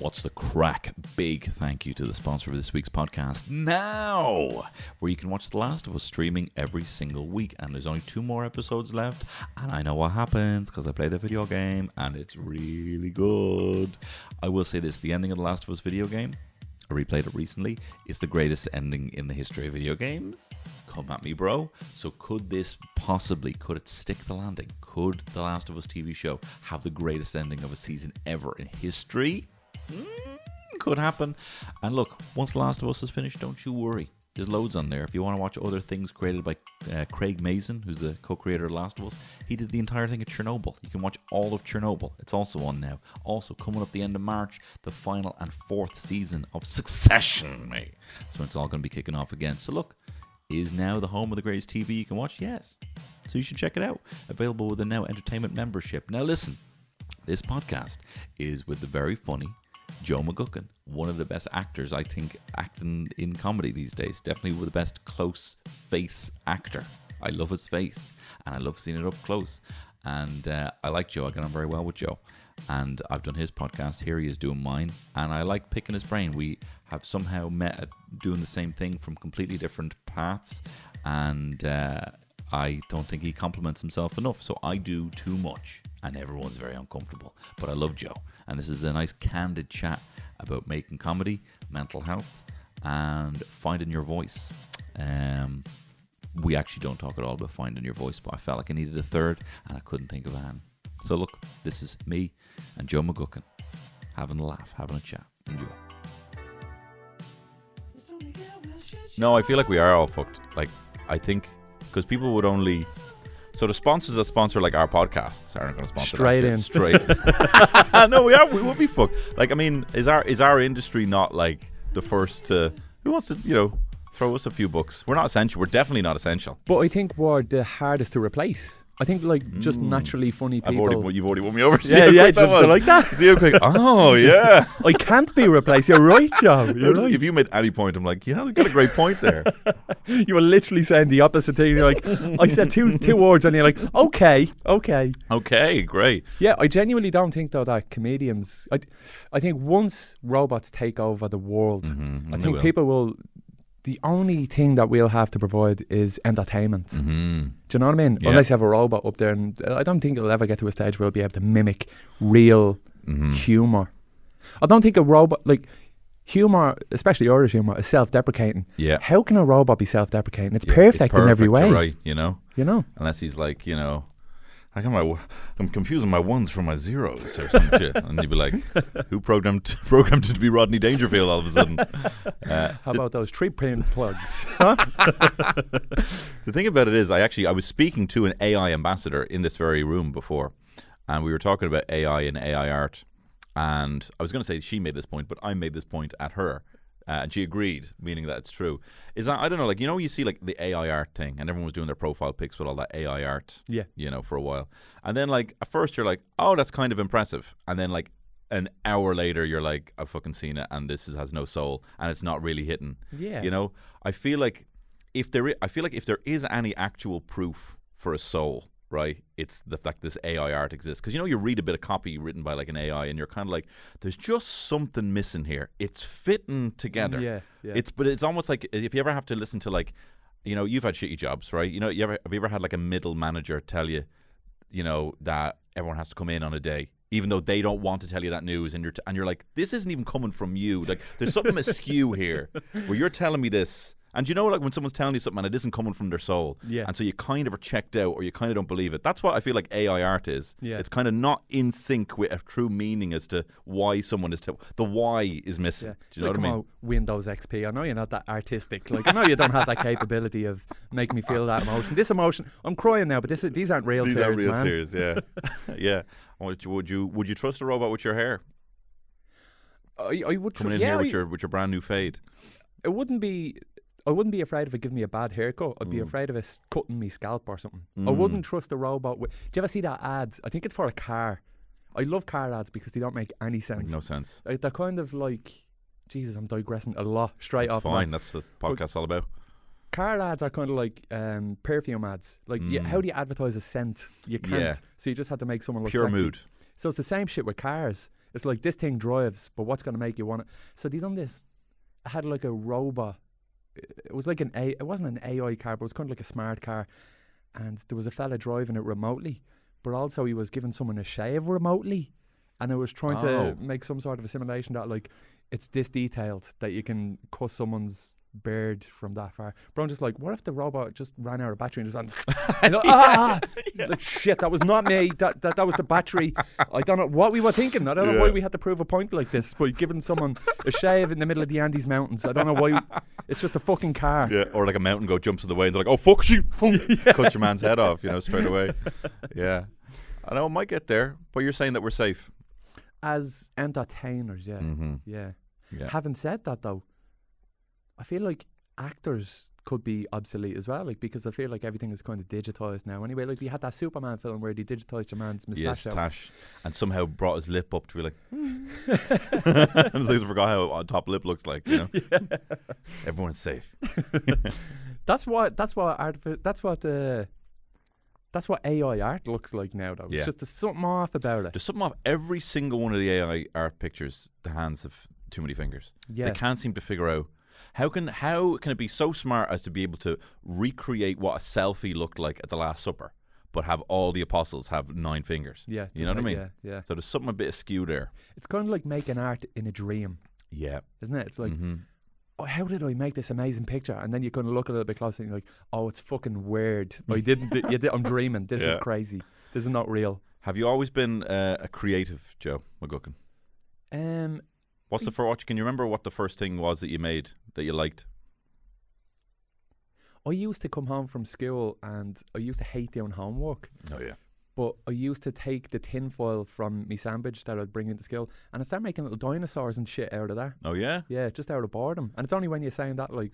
What's the crack? Big thank you to the sponsor of this week's podcast, Now, where you can watch The Last of Us streaming every single week. And there's only 2 more episodes left. And I know what happens because I played the video game and it's really good. I will say this, the ending of The Last of Us video game, I replayed it recently, is the greatest ending in the history of video games. Come at me, bro. So could this possibly, could it stick the landing? Could The Last of Us TV show have the greatest ending of a season ever in history? Could happen. And look, once The Last of Us is finished, don't you worry. There's loads on there. If you want to watch other things created by Craig Mazin, who's the co-creator of The Last of Us, he did the entire thing at Chernobyl. You can watch all of Chernobyl. It's also on now. Also, coming up the end of March, the final and 4th season of Succession, mate. So it's all going to be kicking off again. So look, is Now the home of the greatest TV you can watch? Yes. So you should check it out. Available with the Now Entertainment membership. Now listen, this podcast is with the very funny Joe McGucken, one of the best actors, I think, acting in comedy these days. Definitely the best close face actor. I love his face and I love seeing it up close. And I like Joe. I get on very well with Joe. And I've done his podcast. Here he is doing mine. And I like picking his brain. We have somehow met at doing the same thing from completely different paths. And I don't think he compliments himself enough. So I do too much. And everyone's very uncomfortable. But I love Joe. And this is a nice candid chat about making comedy, mental health, and finding your voice. We actually don't talk at all about finding your voice, but I felt like I needed a third, and I couldn't think of Anne. So look, this is me and Joe McGucken having a laugh, having a chat. Enjoy. No, I feel like we are all fucked. Like, I think, because people would only... So the sponsors that sponsor like our podcasts aren't going to sponsor straight in. Straight. No, we are. We would be fucked. Like, I mean, is our industry not like the first to? Who wants to, throw us a few bucks? We're not essential. We're definitely not essential. But I think we're the hardest to replace. I think just naturally funny people. You've already won me over. Yeah. Do you like that? See how quick? Oh yeah. I can't be replaced. You're right, Joe. You're right. If you made any point, I'm like, yeah, you've got a great point there. You were literally saying the opposite thing. You're like, I said two words, and you're like, okay, great. Yeah, I genuinely don't think though that comedians. I think once robots take over the world, I think people will. The only thing that we'll have to provide is entertainment. Mm-hmm. Do you know what I mean? Yeah. Unless you have a robot up there, and I don't think it'll ever get to a stage where we'll be able to mimic real humour. I don't think a robot, like humour, especially Irish humour, is self-deprecating. Yeah. How can a robot be self-deprecating? It's perfect in every way. Right, you know? Unless he's like, I'm confusing my ones for my zeros or some shit. And you'd be like, who programmed it to be Rodney Dangerfield all of a sudden? How about those tree pin plugs? The thing about it is, I was speaking to an AI ambassador in this very room before, and we were talking about AI and AI art. And I was going to say she made this point, but I made this point at her. And she agreed, meaning that it's true. Is that, I don't know, like, you see like the AI art thing, and everyone was doing their profile pics with all that AI art, for a while. And then like, at first you're like, oh, that's kind of impressive. And then like an hour later, you're like, I've fucking seen it, and this has no soul, and it's not really hitting. Yeah. I feel like if there is any actual proof for a soul, right, it's the fact this AI art exists. Because you read a bit of copy written by like an AI, and you're kind of like, there's just something missing here. It's fitting together. Yeah. But it's almost like if you ever have to listen to like, you've had shitty jobs, right? Have you ever had like a middle manager tell you, that everyone has to come in on a day, even though they don't want to tell you that news, and you're like, this isn't even coming from you. Like, there's something askew here, where you're telling me this. And like when someone's telling you something and it isn't coming from their soul, and so you kind of are checked out, or you kind of don't believe it. That's what I feel like AI art is. Yeah. It's kind of not in sync with a true meaning as to why someone is. The why is missing. Yeah. Do you know what I mean? Windows XP. I know you're not that artistic. Like, I know you don't have that capability of making me feel that emotion. This emotion, I'm crying now, but these aren't real tears. These aren't real tears. Yeah, yeah. Would you trust a robot with your hair? I would coming in here with your brand new fade. I wouldn't be afraid of it giving me a bad haircut. I'd be afraid of it cutting me scalp or something. I wouldn't trust a robot. Do you ever see that ads? I think it's for a car. I love car ads because they don't make any sense. Make no sense. Like, they're kind of like, Jesus, I'm digressing a lot straight off. Fine, that's what this podcast's all about. Car ads are kind of like perfume ads. Like, how do you advertise a scent? You can't. Yeah. So you just have to make someone look pure sexy. mood. So it's the same shit with cars. It's like this thing drives, but what's going to make you want it? So they done this. I had like a robot. It was like it wasn't an AI car, but it was kind of like a smart car. And there was a fella driving it remotely, but also he was giving someone a shave remotely. And I was trying to make some sort of a simulation that like it's this detailed that you can cut someone's beard from that far. But I'm just like, what if the robot just ran out of battery and just went, like, shit, that was not me. That was the battery. I don't know what we were thinking. I don't know why we had to prove a point like this by giving someone a shave in the middle of the Andes Mountains. I don't know why. It's just a fucking car. Yeah, or like a mountain goat jumps in the way and they're like, oh, fuck you. Cut your man's head off, straight away. Yeah. I know it might get there, but you're saying that we're safe. As entertainers, yeah. Mm-hmm. Yeah. Yeah. Having said that, though, I feel like actors could be obsolete as well, like because I feel like everything is kind of digitized now. Anyway, like we had that Superman film where they digitized your man's moustache. Yes, and somehow brought his lip up to be like, and it's like I forgot how a top lip looks like. Yeah. Everyone's safe. That's what AI art looks like now, though. It's just there's something off about it. There's something off every single one of the AI art pictures. The hands have too many fingers. Yeah, they can't seem to figure out. How can it be so smart as to be able to recreate what a selfie looked like at the Last Supper, but have all the apostles have 9 fingers? Yeah, you know what I mean? Yeah. So there's something a bit askew there. It's kind of like making art in a dream. Yeah, isn't it? It's like, oh, how did I make this amazing picture? And then you kind of look a little bit closer and you're like, oh, it's fucking weird. I didn't. I'm dreaming. This is crazy. This is not real. Have you always been a creative, Joe McGucken? What's the first? Can you remember what the first thing was that you made that you liked? I used to come home from school and I used to hate doing homework. Oh yeah. But I used to take the tinfoil from me sandwich that I'd bring into school and I started making little dinosaurs and shit out of that. Oh yeah? Yeah, just out of boredom. And it's only when you're saying that like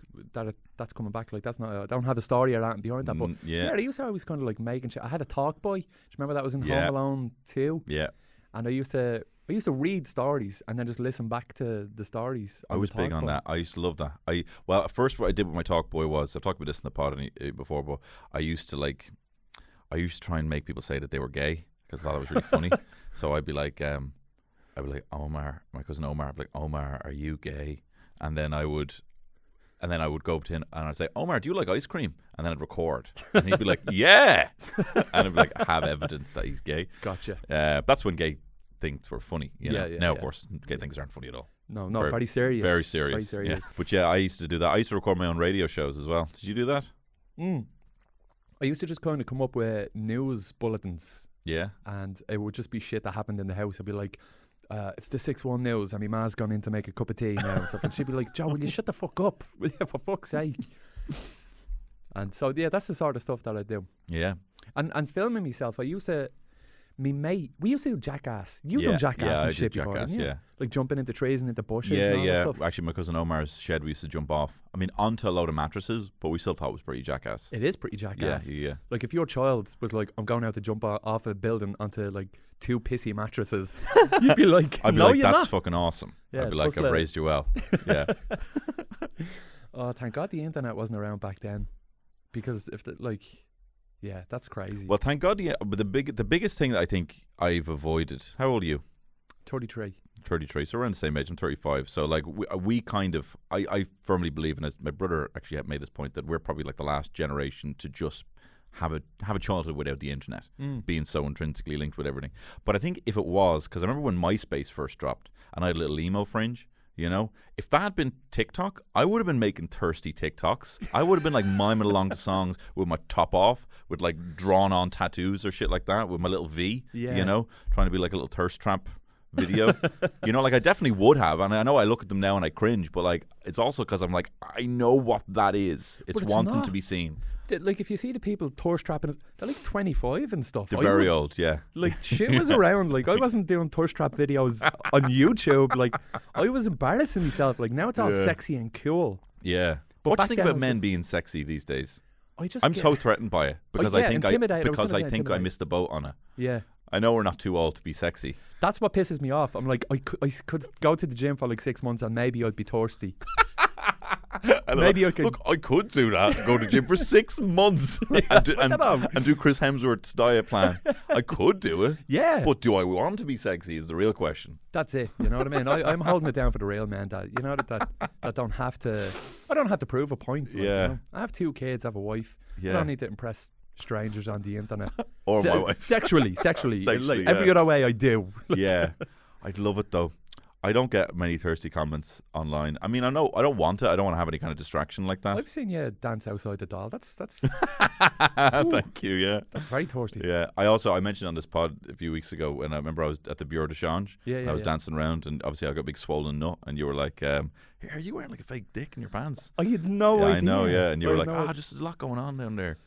that's coming back, like that's not, I don't have a story or that behind that, but I used to always kind of like making shit. I had a talk boy. Do you remember that was in Home Alone 2? Yeah. And I used to read stories and then just listen back to the stories. I was big on that. I used to love that. At first what I did with my talk boy was, I've talked about this in the pod before, but I used to try and make people say that they were gay because I thought it was really funny. So I'd be like, Omar, my cousin Omar, I'd be like, Omar, are you gay? And then I would go up to him and I'd say, Omar, do you like ice cream? And then I'd record. And he'd be like, yeah. And I'd be like, I have evidence that he's gay. Gotcha. That's when gay things were funny. Now, of course, gay things aren't funny at all. No, very serious. Very serious. Yeah. But yeah, I used to do that. I used to record my own radio shows as well. Did you do that? I used to just kind of come up with news bulletins. Yeah. And it would just be shit that happened in the house. I'd be like, it's the 6-1 news and my ma's gone in to make a cup of tea now and stuff. And she'd be like, Joe, will you shut the fuck up? Will you, for fuck's sake? And so, yeah, that's the sort of stuff that I do. Yeah. And filming myself, I used to... Me mate, we used to do Jackass. You've done Jackass and shit before, Jackass, yeah. Like jumping into trees and into bushes and all that stuff. Actually, my cousin Omar's shed, we used to jump off. I mean, onto a load of mattresses, but we still thought it was pretty Jackass. It is pretty Jackass. Yeah. Like if your child was like, I'm going out to jump off a building onto like 2 pissy mattresses, you'd be like, I'd be no, like, you're that's not. Fucking awesome. Yeah, I'd be like, I've raised you well. Yeah. Oh, thank God the internet wasn't around back then, because if yeah, that's crazy. Well, thank God. Yeah, but the biggest thing that I think I've avoided. How old are you? 33. 33. So we're around the same age. I'm 35. So like we kind of, I firmly believe, and as my brother actually had made this point, that we're probably like the last generation to just have a childhood without the internet, being so intrinsically linked with everything. But I think if it was, because I remember when MySpace first dropped, and I had a little emo fringe. You know, if that had been TikTok, I would have been making thirsty TikToks. I would have been like miming along to songs with my top off, with like drawn on tattoos or shit like that, with my little V, you know, trying to be like a little thirst trap video. You know, like I definitely would have. And I know I look at them now and I cringe, but like it's also because I'm like, I know what that is. It's wanting to be seen. Like if you see the people thirst trapping, they're like 25 and stuff. They're very old, yeah. Like shit was around. Like I wasn't doing thirst trap videos on YouTube. Like I was embarrassing myself. Like now it's all sexy and cool. Yeah. But what do you think about men being sexy these days? I'm so threatened by it because I think I missed the boat on it. Yeah. I know we're not too old to be sexy. That's what pisses me off. I'm like, I could go to the gym for like 6 months and maybe I'd be thirsty. Maybe I could. Look, I could do that. Go to the gym for 6 months and do Chris Hemsworth's diet plan. I could do it. Yeah. But do I want to be sexy is the real question. That's it. You know what I mean? I'm holding it down for the real men that don't have to. I don't have to prove a point. Like, Yeah. You know? I have 2 kids. I have a wife. Yeah. I don't need to impress strangers on the internet. Or my wife. Sexually. Sexually, Like, every other way I do. Yeah. I'd love it though. I don't get many thirsty comments online. I mean, I know I don't want it. I don't want to have any kind of distraction like that. I've seen you dance outside the doll. That's Thank you. Yeah. that's very thirsty. Yeah. I mentioned on this pod a few weeks ago when I remember I was at the Bureau de Change. Yeah, and I was dancing around, and obviously I got a big swollen nut, and you were like, "Here, are you wearing like a fake dick in your pants?" I had no idea. I know. Yeah. And you were like, no just a lot going on down there.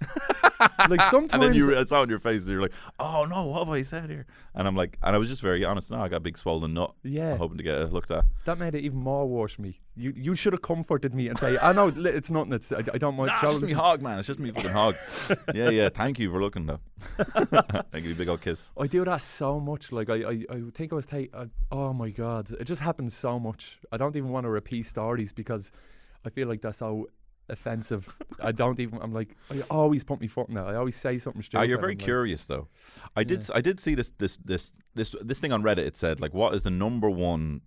Like sometimes. And then I saw it in your face, and you're like, "Oh no, what have I said here?" And I'm like, and I was just very honest. No, I got a big swollen nut. Yeah. I'm hoping to get it looked at. That made it even more worse for me. You should have comforted me and say, "I know it's nothing. I don't mind." Nah, it's just me hog, man. It's just me fucking hog. Yeah. Thank you for looking though. Thank you, big old kiss. I do that so much. Like I think I was oh my god, it just happens so much. I don't even want to repeat stories because I feel like that's so offensive. I'm like, I always put my foot in that. I always say something stupid. You're very curious though. I did see this thing on Reddit. It said like, what's the number one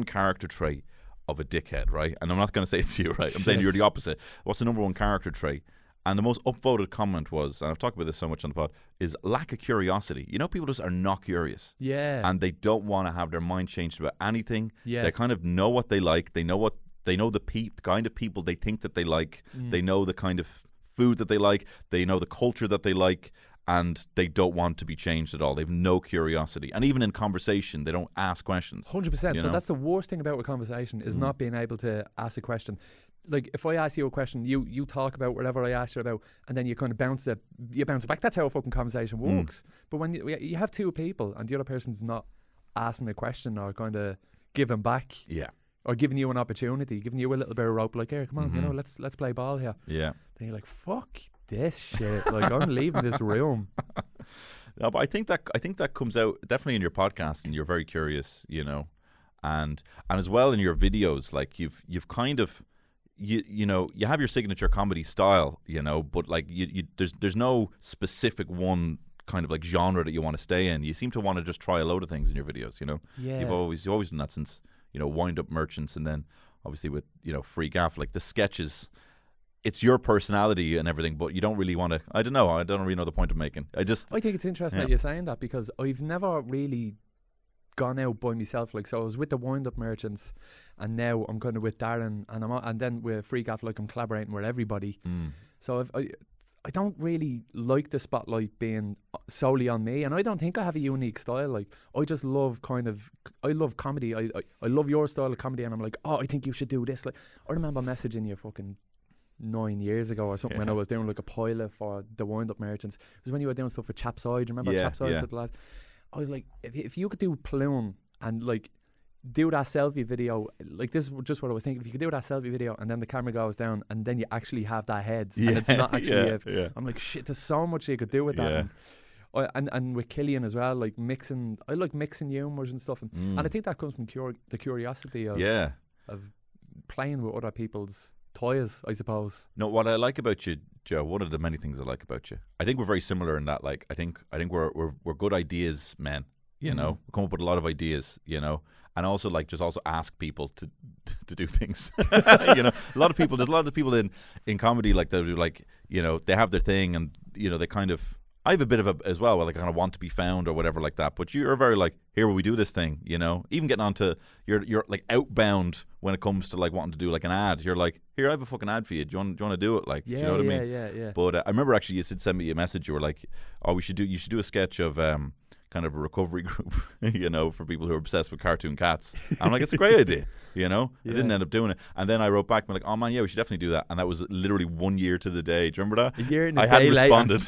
character trait of a dickhead, right? And I'm not going to say it's you, right? I'm saying you're the opposite. What's the number one character trait? And the most upvoted comment was, and I've talked about this so much on the pod, is lack of curiosity. You know, people just are not curious. Yeah. And they don't want to have their mind changed about anything. Yeah. They kind of know what they like. They know the kind of people they think that they like. They know the kind of food that they like. They know the culture that they like. And they don't want to be changed at all. They have no curiosity. And even in conversation, they don't ask questions. 100%. So that's the worst thing about a conversation is not being able to ask a question. Like if I ask you a question, you talk about whatever I asked you about, and then you kind of bounce it back. That's how a fucking conversation works. But when you have 2 people and the other person's not asking a question or kind of giving back, or giving you an opportunity, giving you a little bit of rope, like, here, come on, you know, let's play ball here. Yeah. Then you're like, fuck this shit. Like I'm leaving this room. No, but I think that comes out definitely in your podcast, and you're very curious, you know, and as well in your videos, like you've kind of. You know, you have your signature comedy style, you know, but like there's no specific one kind of like genre that you want to stay in. You seem to want to just try a load of things in your videos, you know. Yeah. You've always done that since, you know, Wind Up Merchants, and then obviously with, you know, Free Gaff, like the sketches. It's your personality and everything, but you don't really want to. I don't really know the point of making. I think it's interesting that you're saying that because I've never really gone out by myself. Like, so I was with the Wind Up Merchants, and now I'm kind of with Darren, and then with Free Gaff, like I'm collaborating with everybody. So I don't really like the spotlight being solely on me, and I don't think I have a unique style. Like I just love I love comedy. I love your style of comedy, and I'm like, oh, I think you should do this. Like I remember messaging you fucking 9 years ago or something when I was doing like a pilot for the Wind Up Merchants. It was when you were doing stuff for Chapside. Remember Chapside at the last? I was like, if you could do Plume and like do that selfie video, like this is just what I was thinking. If you could do that selfie video and then the camera goes down and then you actually have that head and it's not actually I'm like, shit, there's so much you could do with that. And with Killian as well, like I like mixing humours and stuff, and I think that comes from the curiosity of playing with other people's toys, I suppose. No, what I like about you, Joe, one of the many things I like about you, I think we're very similar in that. Like, I think we're good ideas men. You know, we come up with a lot of ideas. You know, and also like just also ask people to do things. You know, there's a lot of people in comedy like they do, like, you know, they have their thing, and you know they kind of. I have a bit of a as well, where they kind of want to be found or whatever like that. But you're very like, here will we do this thing, you know? Even getting onto you're like outbound when it comes to like wanting to do like an ad. You're like, here, I have a fucking ad for you. Do you want to do it? Like, do you know what I mean? Yeah. But I remember actually you send me a message. You were like, oh, you should do a sketch of kind of a recovery group, you know, for people who are obsessed with cartoon cats. And I'm like, it's a great idea, you know? I didn't end up doing it. And then I wrote back, I'm like, oh man, yeah, we should definitely do that. And that was literally 1 year to the day. Do you remember that? A year and a I day hadn't later. responded.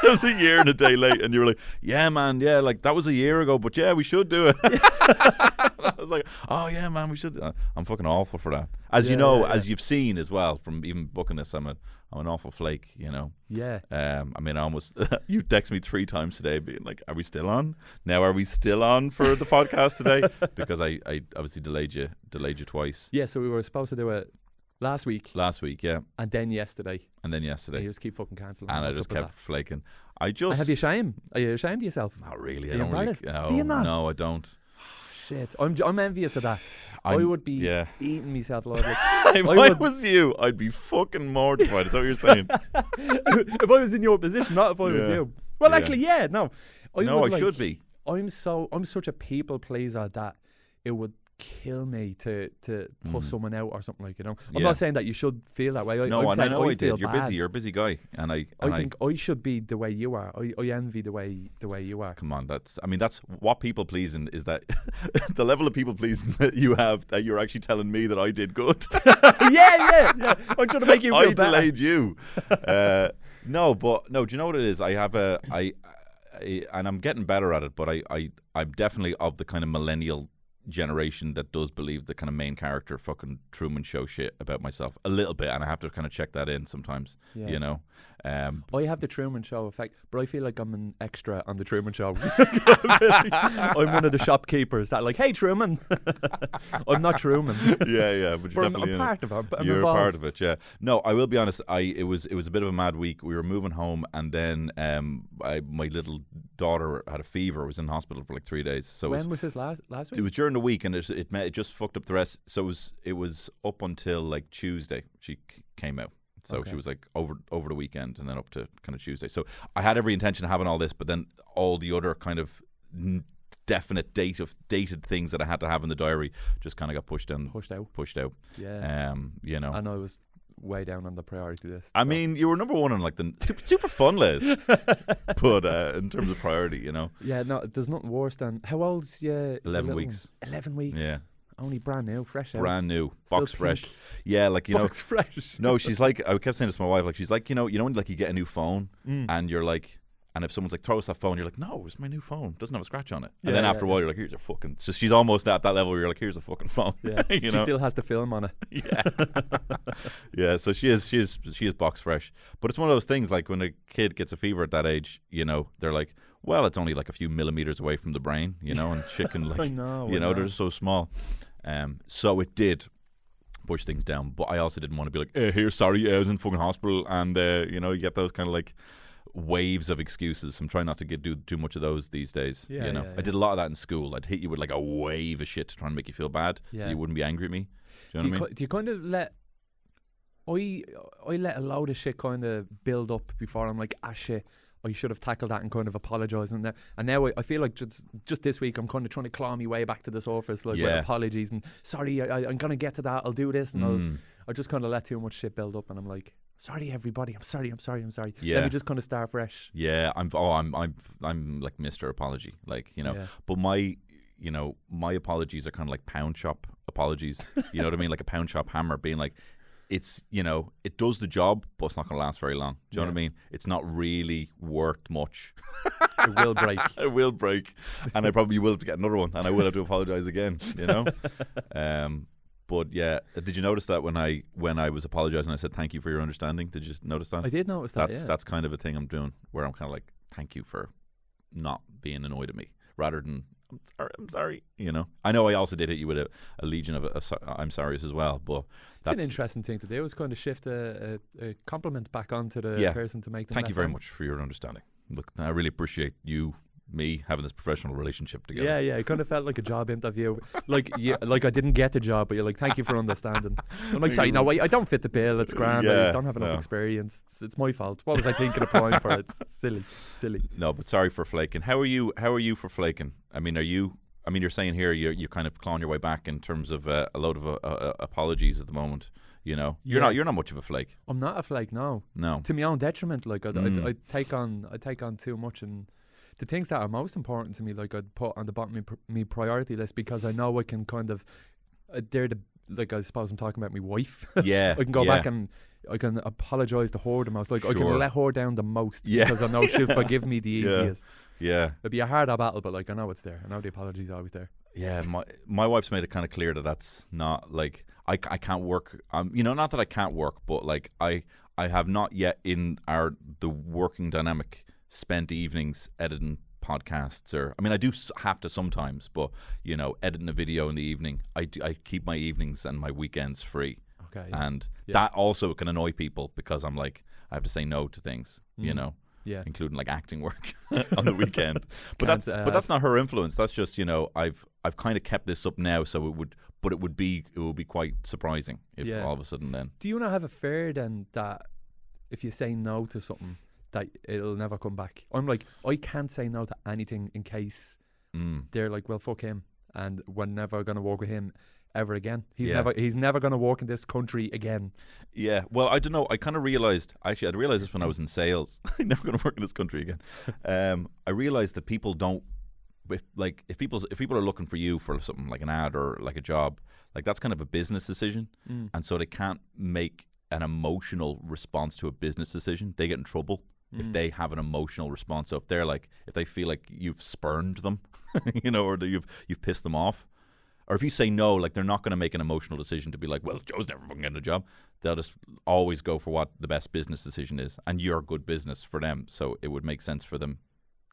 It was a year and a day late. And you were like, yeah, man, yeah, like that was a year ago, but yeah, we should do it. I was like, oh yeah, man, we should. I'm fucking awful for that. As you know, as you've seen as well from even booking this, I'm an awful flake, you know. Yeah. I mean, I almost you text me 3 times today, being like, "Are we still on? Now, are we still on for the podcast today?" Because I obviously delayed you twice. Yeah. So we were supposed to do it last week. Last week, yeah. And then yesterday. And then yesterday. You just keep fucking cancelling. And I just kept flaking. Have you shame? Are you ashamed of yourself? Not really. I don't really. Do you not? No, I don't. Shit. I'm envious of that. I would be eating myself, Lord. If I was you, I'd be fucking mortified. Is that what you're saying? If I was in your position, not if I was you. Well, actually, no. I should be. I'm such a people pleaser that it would kill me to push someone out or something, like, you know. I'm not saying that you should feel that way. I know I did. You're busy. You're a busy guy, and I think I should be the way you are. I envy the way you are. Come on, that's what people pleasing is, that the level of people pleasing that you have, that you're actually telling me that I did good. yeah. I'm trying to make you feel better. I delayed you. No. Do you know what it is? I have and I'm getting better at it, but I'm definitely of the kind of millennial generation that does believe the kind of main character fucking Truman Show shit about myself a little bit, and I have to kind of check that in sometimes, you know. I have the Truman Show effect, but I feel like I'm an extra on the Truman Show. I'm one of the shopkeepers that like, hey Truman. I'm not Truman. yeah, but you're definitely I'm part of it. You're involved. Part of it, yeah. No, I will be honest. It was a bit of a mad week. We were moving home, and then my little daughter had a fever. I was in hospital for like 3 days. So when was this last week? It was during the week, and it just fucked up the rest. So it was up until like Tuesday. She came out. So she was like over the weekend, and then up to kind of Tuesday. So I had every intention of having all this, but then all the other kind of definite dated things that I had to have in the diary just kind of got pushed out. Yeah. You know. And I was way down on the priority list. I mean, you were number one on like the super fun list, but in terms of priority, you know. Yeah. No, there's nothing worse than how old's 11 weeks. 11 weeks. Yeah. Only brand new, fresh out. Brand new, box fresh. Yeah, like, you box know. fresh. No, she's like, I kept saying this to my wife, like, she's like, you know when like you get a new phone and you're like, and if someone's like, throw us that phone, you're like, no, it's my new phone. It doesn't have a scratch on it. And then after a while, you're like, here's a fucking. So she's almost at that level where you're like, here's a fucking phone. Yeah, she still has the film on it. Yeah, yeah. So she is box fresh. But it's one of those things, like when a kid gets a fever at that age, you know, they're like, well, it's only like a few millimeters away from the brain, you know, and shit can like, I know, they're just so small. So it did push things down, but I also didn't want to be like, sorry, I was in fucking hospital, and you know, you get those kind of like waves of excuses. I'm trying not to do too much of those these days. You know, I did a lot of that in school. I'd hit you with like a wave of shit to try and make you feel bad, so you wouldn't be angry at me. Do you know what I mean? Do you kind of let? I let a load of shit kind of build up before I'm like, shit, I should have tackled that and kind of apologised. And now I feel like just this week I'm kind of trying to claw my way back to the surface, like with apologies and sorry, I'm going to get to that, I'll do this, and I just kind of let too much shit build up, and I'm like, sorry everybody, I'm sorry. Yeah. Let me just kind of start fresh. Yeah, I'm like Mr. Apology, like, you know. Yeah. But my apologies are kind of like pound shop apologies. You know what I mean? Like a pound shop hammer being like, it's, you know, it does the job, but it's not going to last very long. Do you know what I mean? It's not really worth much. It will break. It will break. And I probably will have to get another one, and I will have to apologise again, you know? But yeah, did you notice that when I was apologising, I said thank you for your understanding? Did you notice that? I did notice that. That's kind of a thing I'm doing, where I'm kind of like, thank you for not being annoyed at me, rather than I'm sorry. You know, I know I also did hit you with a legion of I'm sorry's as well, but that's an interesting thing to do. Is kind of shift a compliment back onto the person to make them. Thank you very much for your understanding. Look, I really appreciate me having this professional relationship together. Yeah, it kind of felt like a job interview. Like I didn't get the job, but you're like, thank you for understanding. I'm like, sorry, no, I don't fit the bill. It's grand. I don't have enough experience. It's my fault. What was I thinking applying for? It's silly. No, but sorry for flaking. How are you for flaking? I mean, you're saying here you're kind of clawing your way back in terms of a load of apologies at the moment. You know, you're not much of a flake. I'm not a flake. No. To my own detriment. Like I take on too much, and the things that are most important to me, like I'd put on the bottom of my priority list, because I know I can kind of I suppose I'm talking about my wife. Yeah. I can go back and I can apologise to her the most. Like I can let her down the most because I know she'll forgive me the easiest. Yeah. It'd be a harder battle, but like I know it's there. I know the apology's always there. Yeah, my wife's made it kind of clear that that's not like I can't work. Not that I can't work, but like I have not yet in the working dynamic spent evenings editing podcasts, or I mean I do have to sometimes, but editing a video in the evening, I keep my evenings and my weekends free. Okay. And that also can annoy people because I'm like I have to say no to things, Yeah. including like acting work on the weekend. But that's not her influence. That's just I've kind of kept this up now, so it would be quite surprising if all of a sudden then. Do you not have a fear then that if you say no to something that it'll never come back? I'm like, I can't say no to anything in case they're like, well, fuck him, and we're never gonna work with him ever again. He's never going to work in this country again. Yeah. Well, I don't know. I kind of realized, actually, I realized this when I was in sales. I'm never going to work in this country again. I realized that people don't, if people are looking for you for something like an ad or like a job, like that's kind of a business decision. And so they can't make an emotional response to a business decision. They get in trouble if they have an emotional response. So if they feel like you've spurned them, or that you've pissed them off. Or if you say no, like they're not going to make an emotional decision to be like, well, Joe's never fucking getting a job. They'll just always go for what the best business decision is, and you're good business for them. So it would make sense for them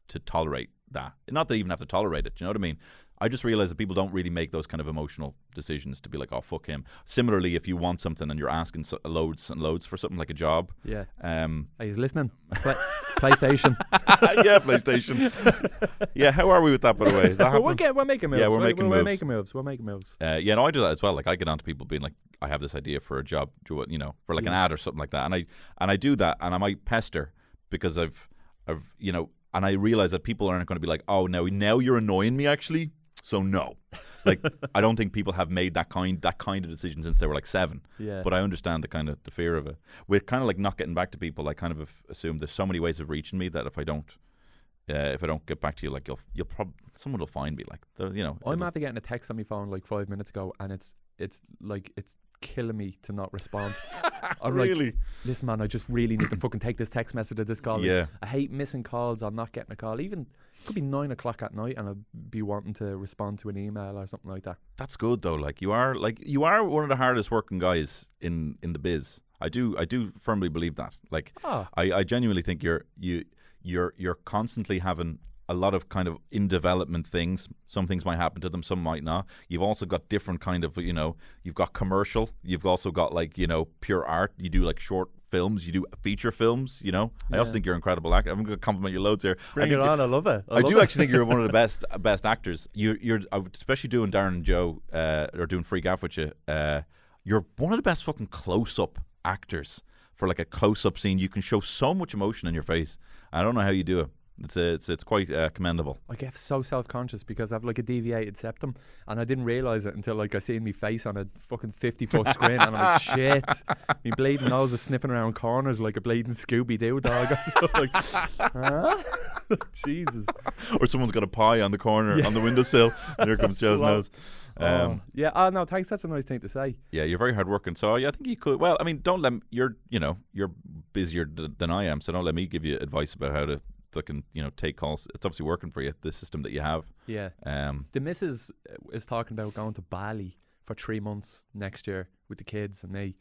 to tolerate that. Not that they even have to tolerate it. Do you know what I mean? I just realized that people don't really make those kind of emotional decisions to be like, oh, fuck him. Similarly, if you want something and you're asking loads and loads for something like a job. Yeah. Are you listening? PlayStation. Yeah, PlayStation. Yeah, how are we with that, by the way? Is that happening? We're making moves. Yeah, we're making moves. We're making moves. No, I do that as well. Like I get on to people being like, I have this idea for a job, for like an ad or something like that. And I do that, and I might pester because I've and I realize that people aren't going to be like, oh, now you're annoying me actually. So no, like I don't think people have made that kind of decision since they were like 7. Yeah. But I understand the fear of it. We're kind of like not getting back to people. I kind of assume there's so many ways of reaching me that if I don't get back to you, like you'll probably someone will find me. Like I'm after getting a text on my phone like 5 minutes ago, and it's killing me to not respond. I'm really? Like, listen, man, I just really need to fucking take this text message or this call. Yeah. I hate missing calls or not getting a call. Even it could be 9 o'clock at night and I'll be wanting to respond to an email or something like that. That's good though. Like you are one of the hardest working guys in the biz. I do firmly believe that. Like I genuinely think you're constantly having a lot of kind of in development things. Some things might happen to them, some might not. You've also got different kind of, you've got commercial. You've also got like, pure art. You do like short films. You do feature films, I also think you're an incredible actor. I'm going to compliment you loads here. Bring it on. I love it. I do actually think you're one of the best actors. You're especially doing Darren and Joe, or doing Free Gaff with you. You're one of the best fucking close-up actors for like a close-up scene. You can show so much emotion in your face. I don't know how you do it. It's quite commendable. I get so self-conscious because I have like a deviated septum, and I didn't realise it until like I seen me face on a fucking 50-foot screen, and I'm like, shit, my bleeding nose is sniffing around corners like a bleeding Scooby-Doo dog. So like, huh? Jesus. Or someone's got a pie on the corner on the windowsill, and here comes Joe's nose. No, thanks. That's a nice thing to say. Yeah, you're very hardworking. So I think you could. Well, I mean, don't let you're busier than I am, so don't let me give you advice about how to fucking take calls. It's obviously working for you, the system that you have. Yeah. The missus is talking about going to Bali for 3 months next year with the kids and me,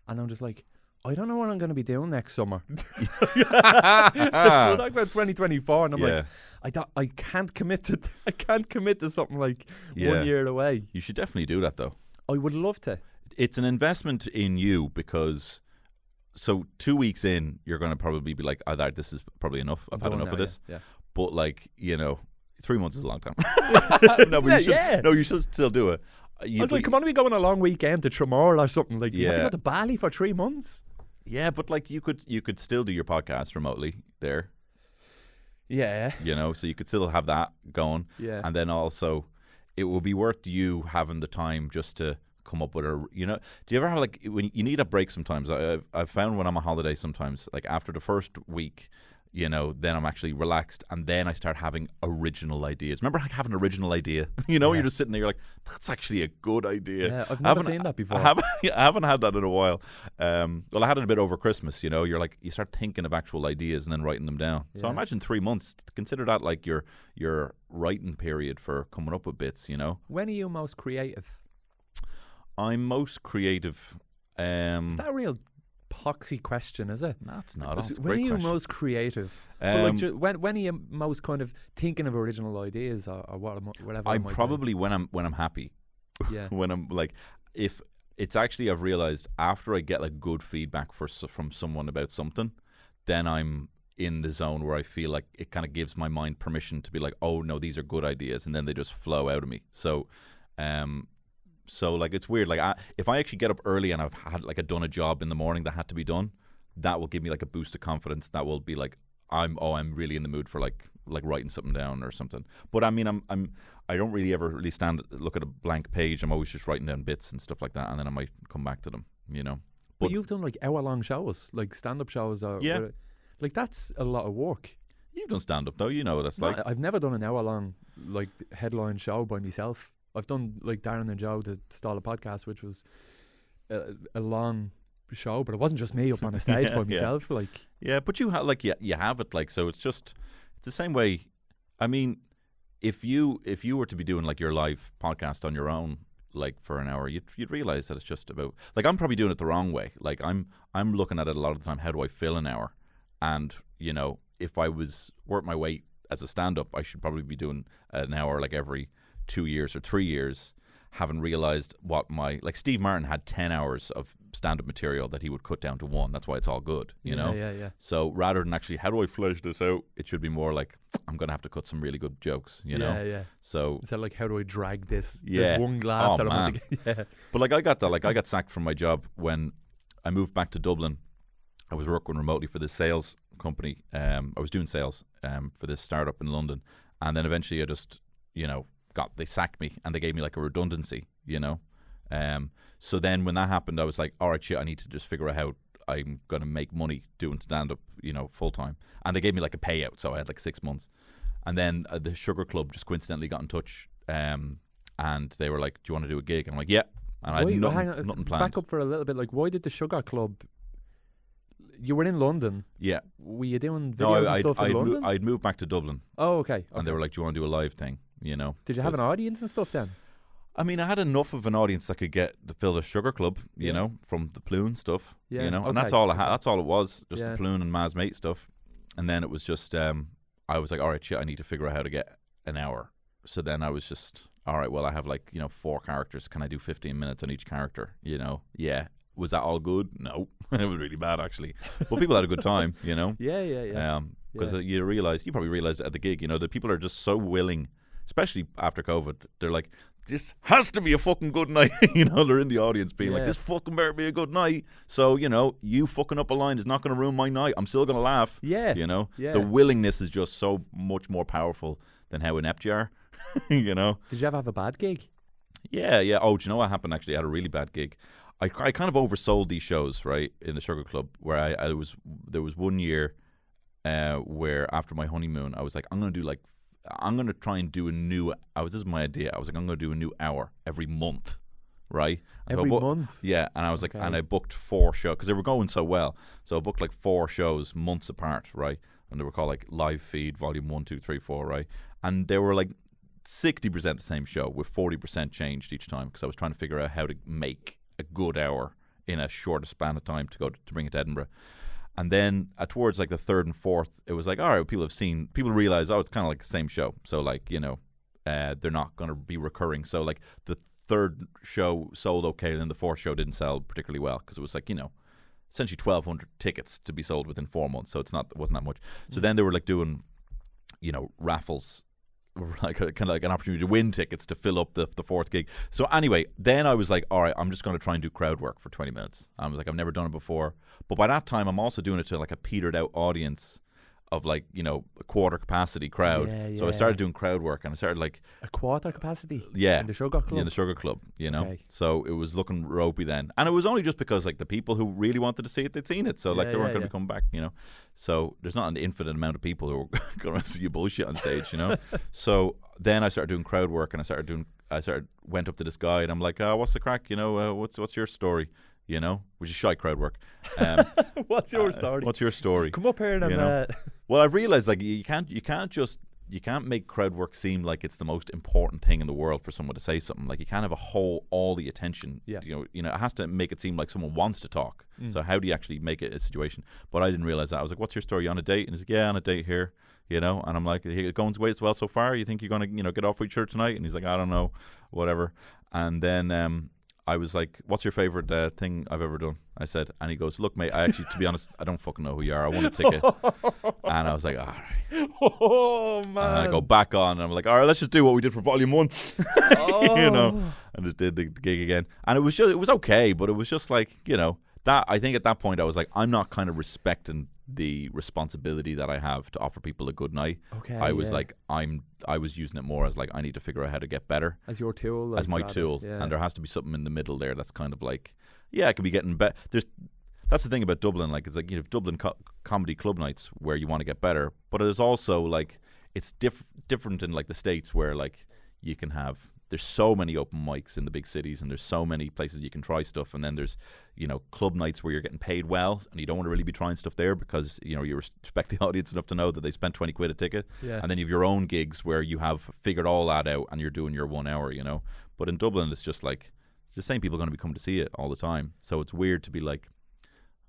and I'm just like, I don't know what I'm going to be doing next summer. We'll talk about 2024, and I'm like, I can't commit to something like 1 year away. You should definitely do that though. I would love to. It's an investment in you because. So 2 weeks in, you're going to probably be like, this is probably enough. I've had enough of this. Yeah. But 3 months is a long time. You should still do it. I was like, come on, we go on a long weekend to Tremor or something. Like, you have to go to Bali for 3 months. Yeah, but like you could still do your podcast remotely there. Yeah. So you could still have that going. Yeah. And then also, it will be worth you having the time just to come up with do you ever have like when you need a break sometimes? I've found when I'm on holiday sometimes, like after the first week, then I'm actually relaxed, and then I start having original ideas. Remember like having an original idea? You're just sitting there, you're like, that's actually a good idea. Yeah, I've never seen that before. I haven't had that in a while. Well, I had it a bit over Christmas, you're like, you start thinking of actual ideas and then writing them down. So I imagine 3 months, consider that like your writing period for coming up with bits, When are you most creative? I'm most creative. Is that a real poxy question, is it? No, it's not. It's a when are great you question. most creative? When are you most kind of thinking of original ideas or whatever? I'm probably when I'm happy. Yeah. When I'm like, if it's actually, I've realized after I get like good feedback from someone about something, then I'm in the zone where I feel like it kind of gives my mind permission to be like, oh no, these are good ideas, and then they just flow out of me. So like it's weird. Like if I actually get up early and I've had like done a job in the morning that had to be done, that will give me like a boost of confidence. That will be like I'm really in the mood for like writing something down or something. But I mean I don't really ever really look at a blank page. I'm always just writing down bits and stuff like that, and then I might come back to them. But you've done like hour-long shows, like stand-up shows, or like that's a lot of work. You've done stand-up though, what that's like. I've never done an hour-long like headline show by myself. I've done like Darren and Joe, the Stall of Podcast, which was a long show, but it wasn't just me up on a stage by myself. Yeah. Like, yeah, but you have it like, so it's the same way. I mean, if you were to be doing like your live podcast on your own, like for an hour, you'd realize that it's just about like I'm probably doing it the wrong way. Like I'm looking at it a lot of the time. How do I fill an hour? And if I was work my way as a stand-up, I should probably be doing an hour like every 2 years or 3 years. Haven't realized what like Steve Martin had 10 hours of stand-up material that he would cut down to 1. That's why it's all good, Yeah. So rather than actually, how do I flesh this out? It should be more like, I'm going to have to cut some really good jokes, Yeah. So is that like, how do I drag this? Yeah. This one laugh that man. I'm going to get? Yeah. But like I got that, like I got sacked from my job when I moved back to Dublin. I was working remotely for this sales company. I was doing sales for this startup in London. And then eventually I just, they sacked me and they gave me like a redundancy, so then when that happened, I was like, all right, shit, I need to just figure out how I'm going to make money doing stand-up, full time. And they gave me like a payout, so I had like 6 months. And then the Sugar Club just coincidentally got in touch, and they were like, do you want to do a gig? And I'm like, yeah. And I had nothing planned. Back up for a little bit, like, why did the Sugar Club... You were in London. Yeah. Were you doing videos and stuff in London? I'd moved back to Dublin. Oh, okay. And they were like, do you want to do a live thing? Did you have an audience and stuff then? I mean, I had enough of an audience that could get to fill the Sugar Club, from the Plune stuff, and that's all I had. That's all it was, just the Plune and Maz Mate stuff. And then it was just, I was like, all right, shit, I need to figure out how to get an hour. So then I was just, all right, well, I have like, 4 characters. Can I do 15 minutes on each character? Yeah. Was that all good? No, it was really bad actually. But people had a good time, Yeah. Because you probably realized at the gig, the people are just so willing, especially after COVID. They're like, this has to be a fucking good night. They're in the audience being like, this fucking better be a good night. So, you fucking up a line is not going to ruin my night. I'm still going to laugh. Yeah. The willingness is just so much more powerful than how inept you are. Did you ever have a bad gig? Yeah. Oh, do you know what happened actually? I had a really bad gig. I kind of oversold these shows, right, in the Sugar Club, where there was 1 year where after my honeymoon, I was like, I'm going to try and do this is my idea. I was like, I'm going to do a new hour every month, right? Every month? Yeah, and I was like, and I booked 4 shows, because they were going so well. So I booked like 4 shows months apart, right? And they were called like Live Feed, Volume 1, 2, 3, 4, right? And they were like 60% the same show with 40% changed each time, because I was trying to figure out how to make a good hour in a shorter span of time to bring it to Edinburgh. And then towards like the 3rd and 4th, it was like, all right, people realize, it's kind of like the same show. So like, they're not going to be recurring. So like the 3rd show sold okay, and then the 4th show didn't sell particularly well, because it was like, essentially 1,200 tickets to be sold within 4 months. So it wasn't that much. So then they were like doing, raffles, like kind of like an opportunity to win tickets to fill up the 4th gig. So anyway, then I was like, all right, I'm just going to try and do crowd work for 20 minutes. I was like, I've never done it before. But by that time, I'm also doing it to like a petered out audience of like, you know, a quarter capacity crowd. So I started doing crowd work, and I started like a quarter capacity. Yeah, in the Sugar Club. In the Sugar Club, you know. So it was looking ropey then, and it was only just because like the people who really wanted to see it, they'd seen it, so like they weren't going to come back, you know. So there's not an infinite amount of people who are going to see you bullshit on stage, you know. So then I started doing crowd work, and went up to this guy, and I'm like, what's the crack, you know? What's your story? You know, which is shy crowd work. What's your story? What's your story? Come up here and Well, I've realized like you can't make crowd work seem like it's the most important thing in the world for someone to say something. Like you can't have all the attention. Yeah. You know, it has to make it seem like someone wants to talk. So how do you actually make it a situation? But I didn't realize that. I was like, "What's your story? You on a date?" And he's like, "Yeah, on a date here." You know, and I'm like, "It going well so far? You think you're gonna, you know, get off with each other tonight?" And he's like, "I don't know, whatever." And then I was like, "What's your favorite thing I've ever done?" I said, and he goes, "Look, mate, I actually, to be honest, I don't fucking know who you are. I want a ticket." And I was like, "All right." Oh man! And I go back on, and I'm like, "All right, let's just do what we did for Volume 1." You know, and just did the gig again, and it was okay, but it was just like, you know, that I think at that point I was like, I'm not kind of respecting the responsibility that I have to offer people a good night. Okay. I was like, I was using it more as like, I need to figure out how to get better as your tool, like as my tool, and there has to be something in the middle there that's kind of like, it could be getting better. That's the thing about Dublin, like it's like, you know, Dublin comedy club nights where you want to get better, but there's also like it's different in like the States where like you can have. There's so many open mics in the big cities, and there's so many places you can try stuff. And then there's, you know, club nights where you're getting paid well, and you don't want to really be trying stuff there because, you know, you respect the audience enough to know that they spent 20 quid a ticket. Yeah. And then you have your own gigs where you have figured all that out and you're doing your 1 hour, you know. But in Dublin, it's just like the same people are going to be coming to see it all the time. So it's weird to be like,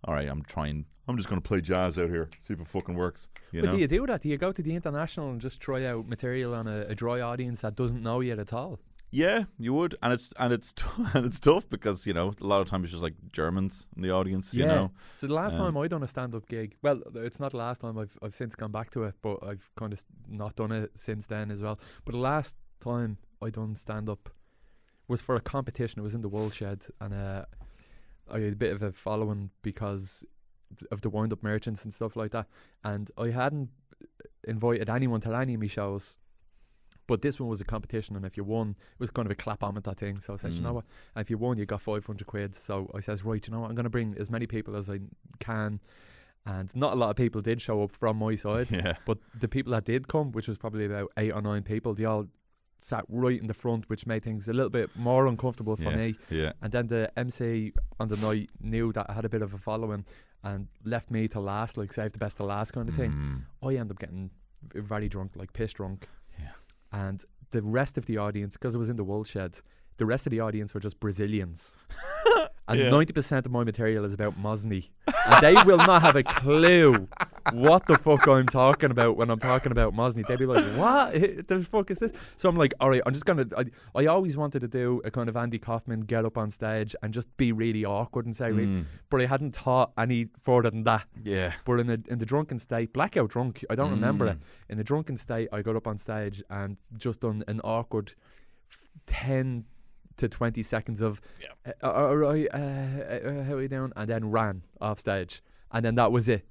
all right, I'm just going to play jazz out here, see if it fucking works. You know? Do you do that? Do you go to the International and just try out material on a dry audience that doesn't know yet at all? Yeah, you would, and it's tough because, you know, a lot of times it's just like Germans in the audience. You know. So the last time I done a stand-up gig, well, it's not the last time. I've since gone back to it, but I've kind of not done it since then as well. But the last time I done stand-up was for a competition. It was in the Woolshed, and I had a bit of a following because of the wind-up merchants and stuff like that. And I hadn't invited anyone to any of my shows. But this one was a competition, and if you won, it was kind of a clap on with that thing. So I said, you know what? And if you won, you got 500 quid. So I says, right, you know what? I'm going to bring as many people as I can. And not a lot of people did show up from my side. Yeah. But the people that did come, which was probably about 8 or 9 people, they all sat right in the front, which made things a little bit more uncomfortable for me. Yeah. And then the MC on the night knew that I had a bit of a following and left me to last, like save the best to last kind of thing. I ended up getting very drunk, like piss drunk. Yeah. And the rest of the audience, because it was in the Woolshed, the rest of the audience were just Brazilians. And 90% of my material is about Mosney. And they will not have a clue what the fuck I'm talking about when I'm talking about Mosney. They'd be like, what the fuck is this? So I'm like, all right, I'm just going to... I always wanted to do a kind of Andy Kaufman, get up on stage and just be really awkward and say, but I hadn't thought any further than that. Yeah. But in the drunken state, blackout drunk, I don't remember it. In the drunken state, I got up on stage and just done an awkward 10 to 20 seconds of all right, how are you doing, and then ran off stage, and then that was it.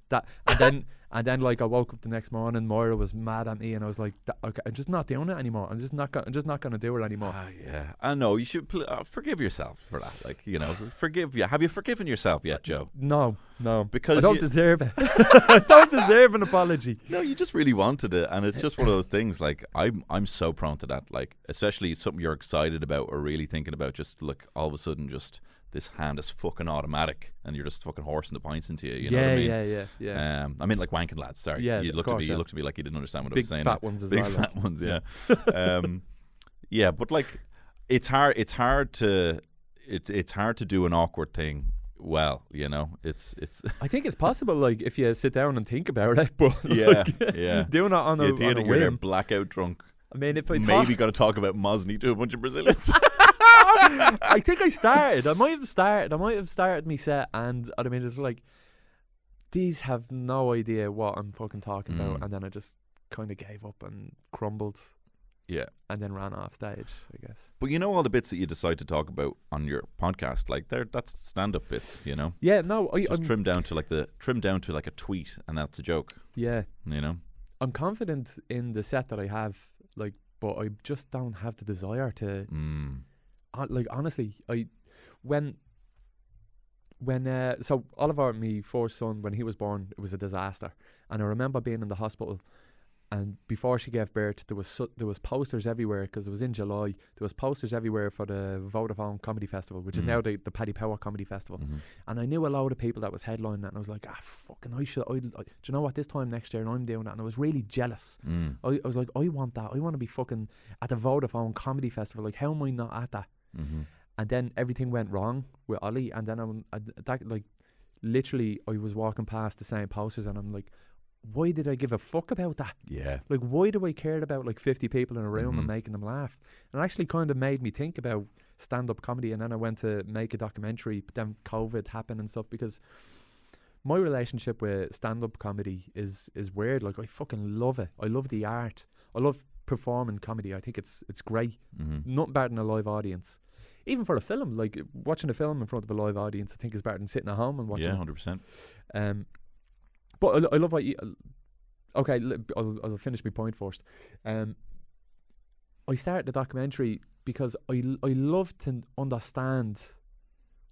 And then like I woke up the next morning, Moira was mad at me, and I was like, okay, I'm just not doing it anymore. I'm just not going to do it anymore. Yeah, I know you should forgive yourself for that. Like, you know, have you forgiven yourself yet, Joe? No, because I don't deserve it. I don't deserve an apology. No, you just really wanted it, and it's just one of those things. Like I'm so prone to that. Like, especially something you're excited about or really thinking about. Just look, all of a sudden, just this hand is fucking automatic, and you're just fucking horsing the pints into you. You know what I mean? Yeah. I mean, like wanking lads. Sorry. Yeah, you looked at me like you didn't understand what Big I was saying. Fat ones as Big well. Big fat ones. Yeah. Yeah, but like, it's hard to do an awkward thing well. You know, it's. I think it's possible, like if you sit down and think about it. But yeah, doing it on a whim. Blackout drunk. I mean, if I maybe got to talk about Mosney to a bunch of Brazilians. I think I started. I might have started my set, and I mean, it's like these have no idea what I'm fucking talking about, and then I just kind of gave up and crumbled. Yeah. And then ran off stage, I guess. But you know all the bits that you decide to talk about on your podcast, like that's stand-up bits, you know. Yeah, no, I'm trimmed down to like a tweet, and that's a joke. Yeah, you know. I'm confident in the set that I have, like, but I just don't have the desire to. Like, honestly, so Oliver, my first son, when he was born, it was a disaster, and I remember being in the hospital. And before she gave birth, there was posters everywhere, because it was in July. There was posters everywhere for the Vodafone Comedy Festival, which is now the Paddy Power Comedy Festival. And I knew a load of people that was headlining that, and I was like, fucking, do you know what? This time next year, and I'm doing that, and I was really jealous. I was like, I want that. I want to be fucking at the Vodafone Comedy Festival. Like, how am I not at that? And then everything went wrong with Ollie, and then literally, I was walking past the same posters, and I'm like, why did I give a fuck about that? Yeah. Like, why do I care about like 50 people in a room and making them laugh? And it actually kind of made me think about stand-up comedy. And then I went to make a documentary, but then COVID happened and stuff, because my relationship with stand-up comedy is weird. Like, I fucking love it. I love the art. I love performing comedy. I think it's great. Nothing better than a live audience. Even for a film, like watching a film in front of a live audience, I think is better than sitting at home and watching. Yeah, 100%. But I love what you... Okay, I'll finish my point first. I started the documentary because I love to understand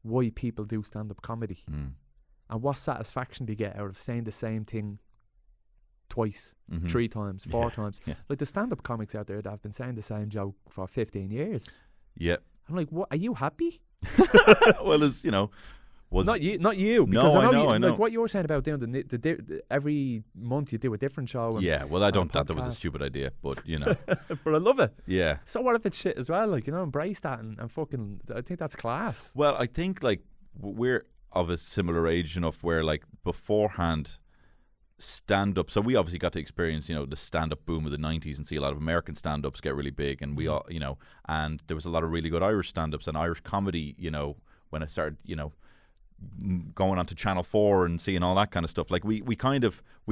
why people do stand-up comedy and what satisfaction they get out of saying the same thing twice, 3 times, 4 times. Yeah. Like the stand-up comics out there that have been saying the same joke for 15 years. Yeah. I'm like, what? Are you happy? Well, as you know... Not you. Because I know. Like what you were saying about doing the every month you do a different show. And, yeah, well, I don't. That was a stupid idea, but you know. But I love it. Yeah. So what if it's shit as well? Like, you know, embrace that and fucking. I think that's class. Well, I think like we're of a similar age enough where like beforehand, stand up. So we obviously got to experience, you know, the stand up boom of the 90s and see a lot of American stand ups get really big, and we all, you know, and there was a lot of really good Irish stand ups and Irish comedy. You know, when I started, you know, going on to Channel 4 and seeing all that kind of stuff, like we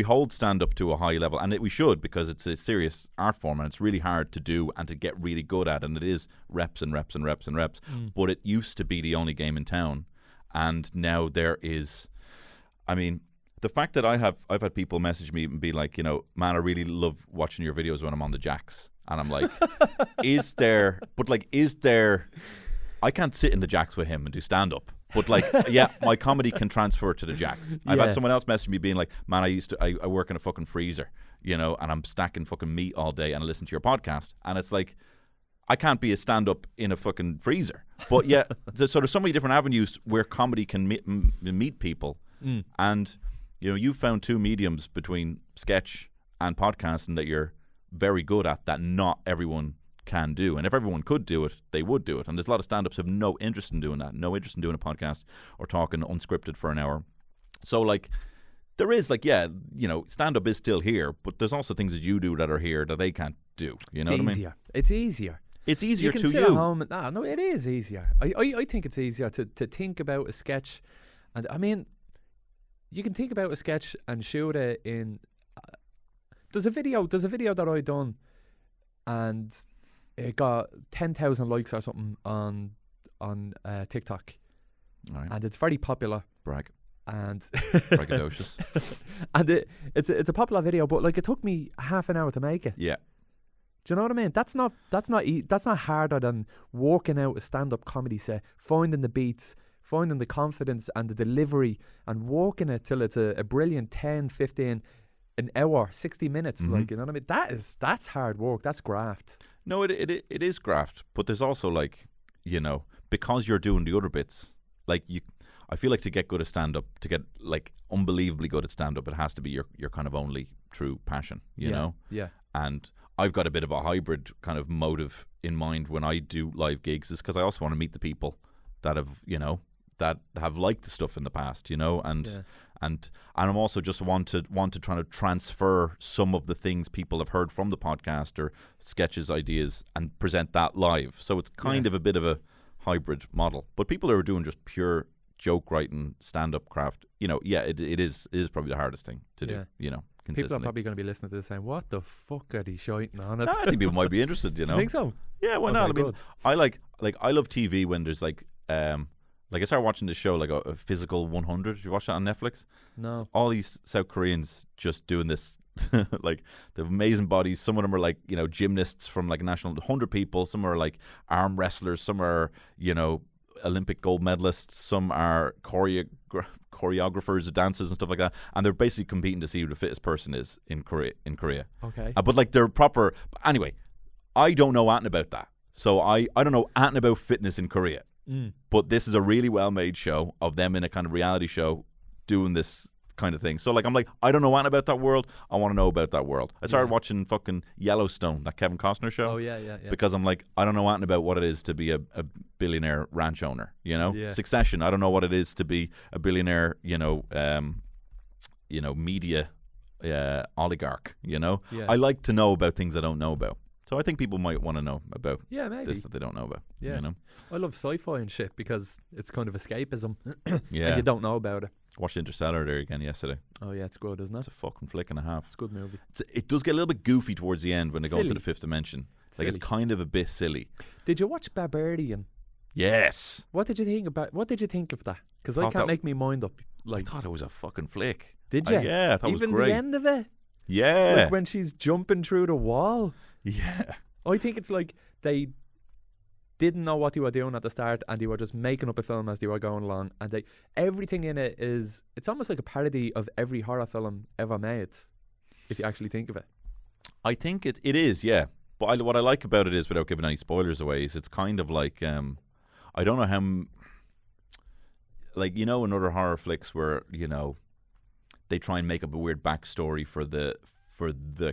hold stand up to a high level, and we should, because it's a serious art form and it's really hard to do and to get really good at, and it is reps and reps and reps and reps. But it used to be the only game in town, and now there is, I mean, the fact that I've had people message me and be like, you know, man, I really love watching your videos when I'm on the jacks, and I'm like, is there I can't sit in the jacks with him and do stand up. But like, yeah, my comedy can transfer to the jacks. I've had someone else message me being like, man, I work in a fucking freezer, you know, and I'm stacking fucking meat all day and I listen to your podcast. And it's like, I can't be a stand-up in a fucking freezer. But yeah, so there's so many different avenues where comedy can meet people. And, you know, you've found 2 mediums between sketch and podcasting that you're very good at that not everyone can do. And if everyone could do it, they would do it. And there's a lot of stand-ups who have no interest in doing that, no interest in doing a podcast or talking unscripted for an hour. So like, there is like, yeah, you know, stand-up is still here, but there's also things that you do that are here that they can't do. You know what I mean? It's easier. It's easier to you. Sit at home and, no, it is easier. I think it's easier to think about a sketch. And I mean, you can think about a sketch and shoot it in... There's a video that I done, and it got 10,000 likes or something on TikTok, right. And it's very popular. Brag. And braggadocious. And it's a popular video, but like it took me half an hour to make it. Yeah. Do you know what I mean? That's not harder than walking out a stand-up comedy set, finding the beats, finding the confidence and the delivery, and walking it till it's a brilliant 10, 15, an hour, 60 minutes. Like, you know what I mean? That's hard work. That's graft. No, it is graft, but there's also like, you know, because you're doing the other bits, like I feel like to get good at stand-up, to get like unbelievably good at stand-up, it has to be your kind of only true passion, you know? Yeah. And I've got a bit of a hybrid kind of motive in mind when I do live gigs, is because I also want to meet the people that have, you know, that have liked the stuff in the past, you know, and I'm also just want to try to transfer some of the things people have heard from the podcast or sketches, ideas, and present that live. So it's kind of a bit of a hybrid model. But people who are doing just pure joke writing, stand up craft, you know, it is probably the hardest thing to do, you know, People consistently. are probably going to be listening to this saying, "What the fuck are they shouting on it?" No, I think people might be interested. You Do know. you think so? Yeah, why Okay, not? I mean, good. I love TV when there's like I started watching this show like a Physical 100. You watch that on Netflix? No. All these South Koreans just doing this, like the amazing bodies. Some of them are like gymnasts from like national 100 people. Some are like arm wrestlers. Some are Olympic gold medalists. Some are choreographers, dancers, and stuff like that. And they're basically competing to see who the fittest person is in Korea. Okay. But like they're proper. Anyway, I don't know anything about that. So I don't know anything about fitness in Korea. But this is a really well-made show of them in a kind of reality show doing this kind of thing. So like I'm like, I don't know anything about that world. I want to know about that world. I started watching fucking Yellowstone, that Kevin Costner show. Oh yeah. Because I'm like, I don't know anything about what it is to be a billionaire ranch owner. Yeah. Succession. I don't know what it is to be a billionaire. Media oligarch. Yeah. I like to know about things I don't know about. So I think people might want to know about maybe this that they don't know about. Yeah. I love sci-fi and shit because it's kind of escapism. Yeah. And you don't know about it. Watched Interstellar there again yesterday. Oh yeah, it's good, isn't it? It's a fucking flick and a half. It's a good movie. It does get a little bit goofy towards the end when they go into Silly. the fifth dimension. Silly. Like it's kind of a bit silly. Did you watch Barbarian? Yes. What did you think of that? Because I Thought can't that- make me mind up. I Like, thought it was a fucking flick. did you? Yeah, I thought Even it was great. the end of it, Yeah. like when she's jumping through the wall. Yeah. I think it's like they didn't know what they were doing at the start, and they were just making up a film as they were going along. And everything in it it's almost like a parody of every horror film ever made, if you actually think of it. I think it is, yeah. But what I like about it is, without giving any spoilers away, is it's kind of like, I don't know how, like, in other horror flicks where, they try and make up a weird backstory for the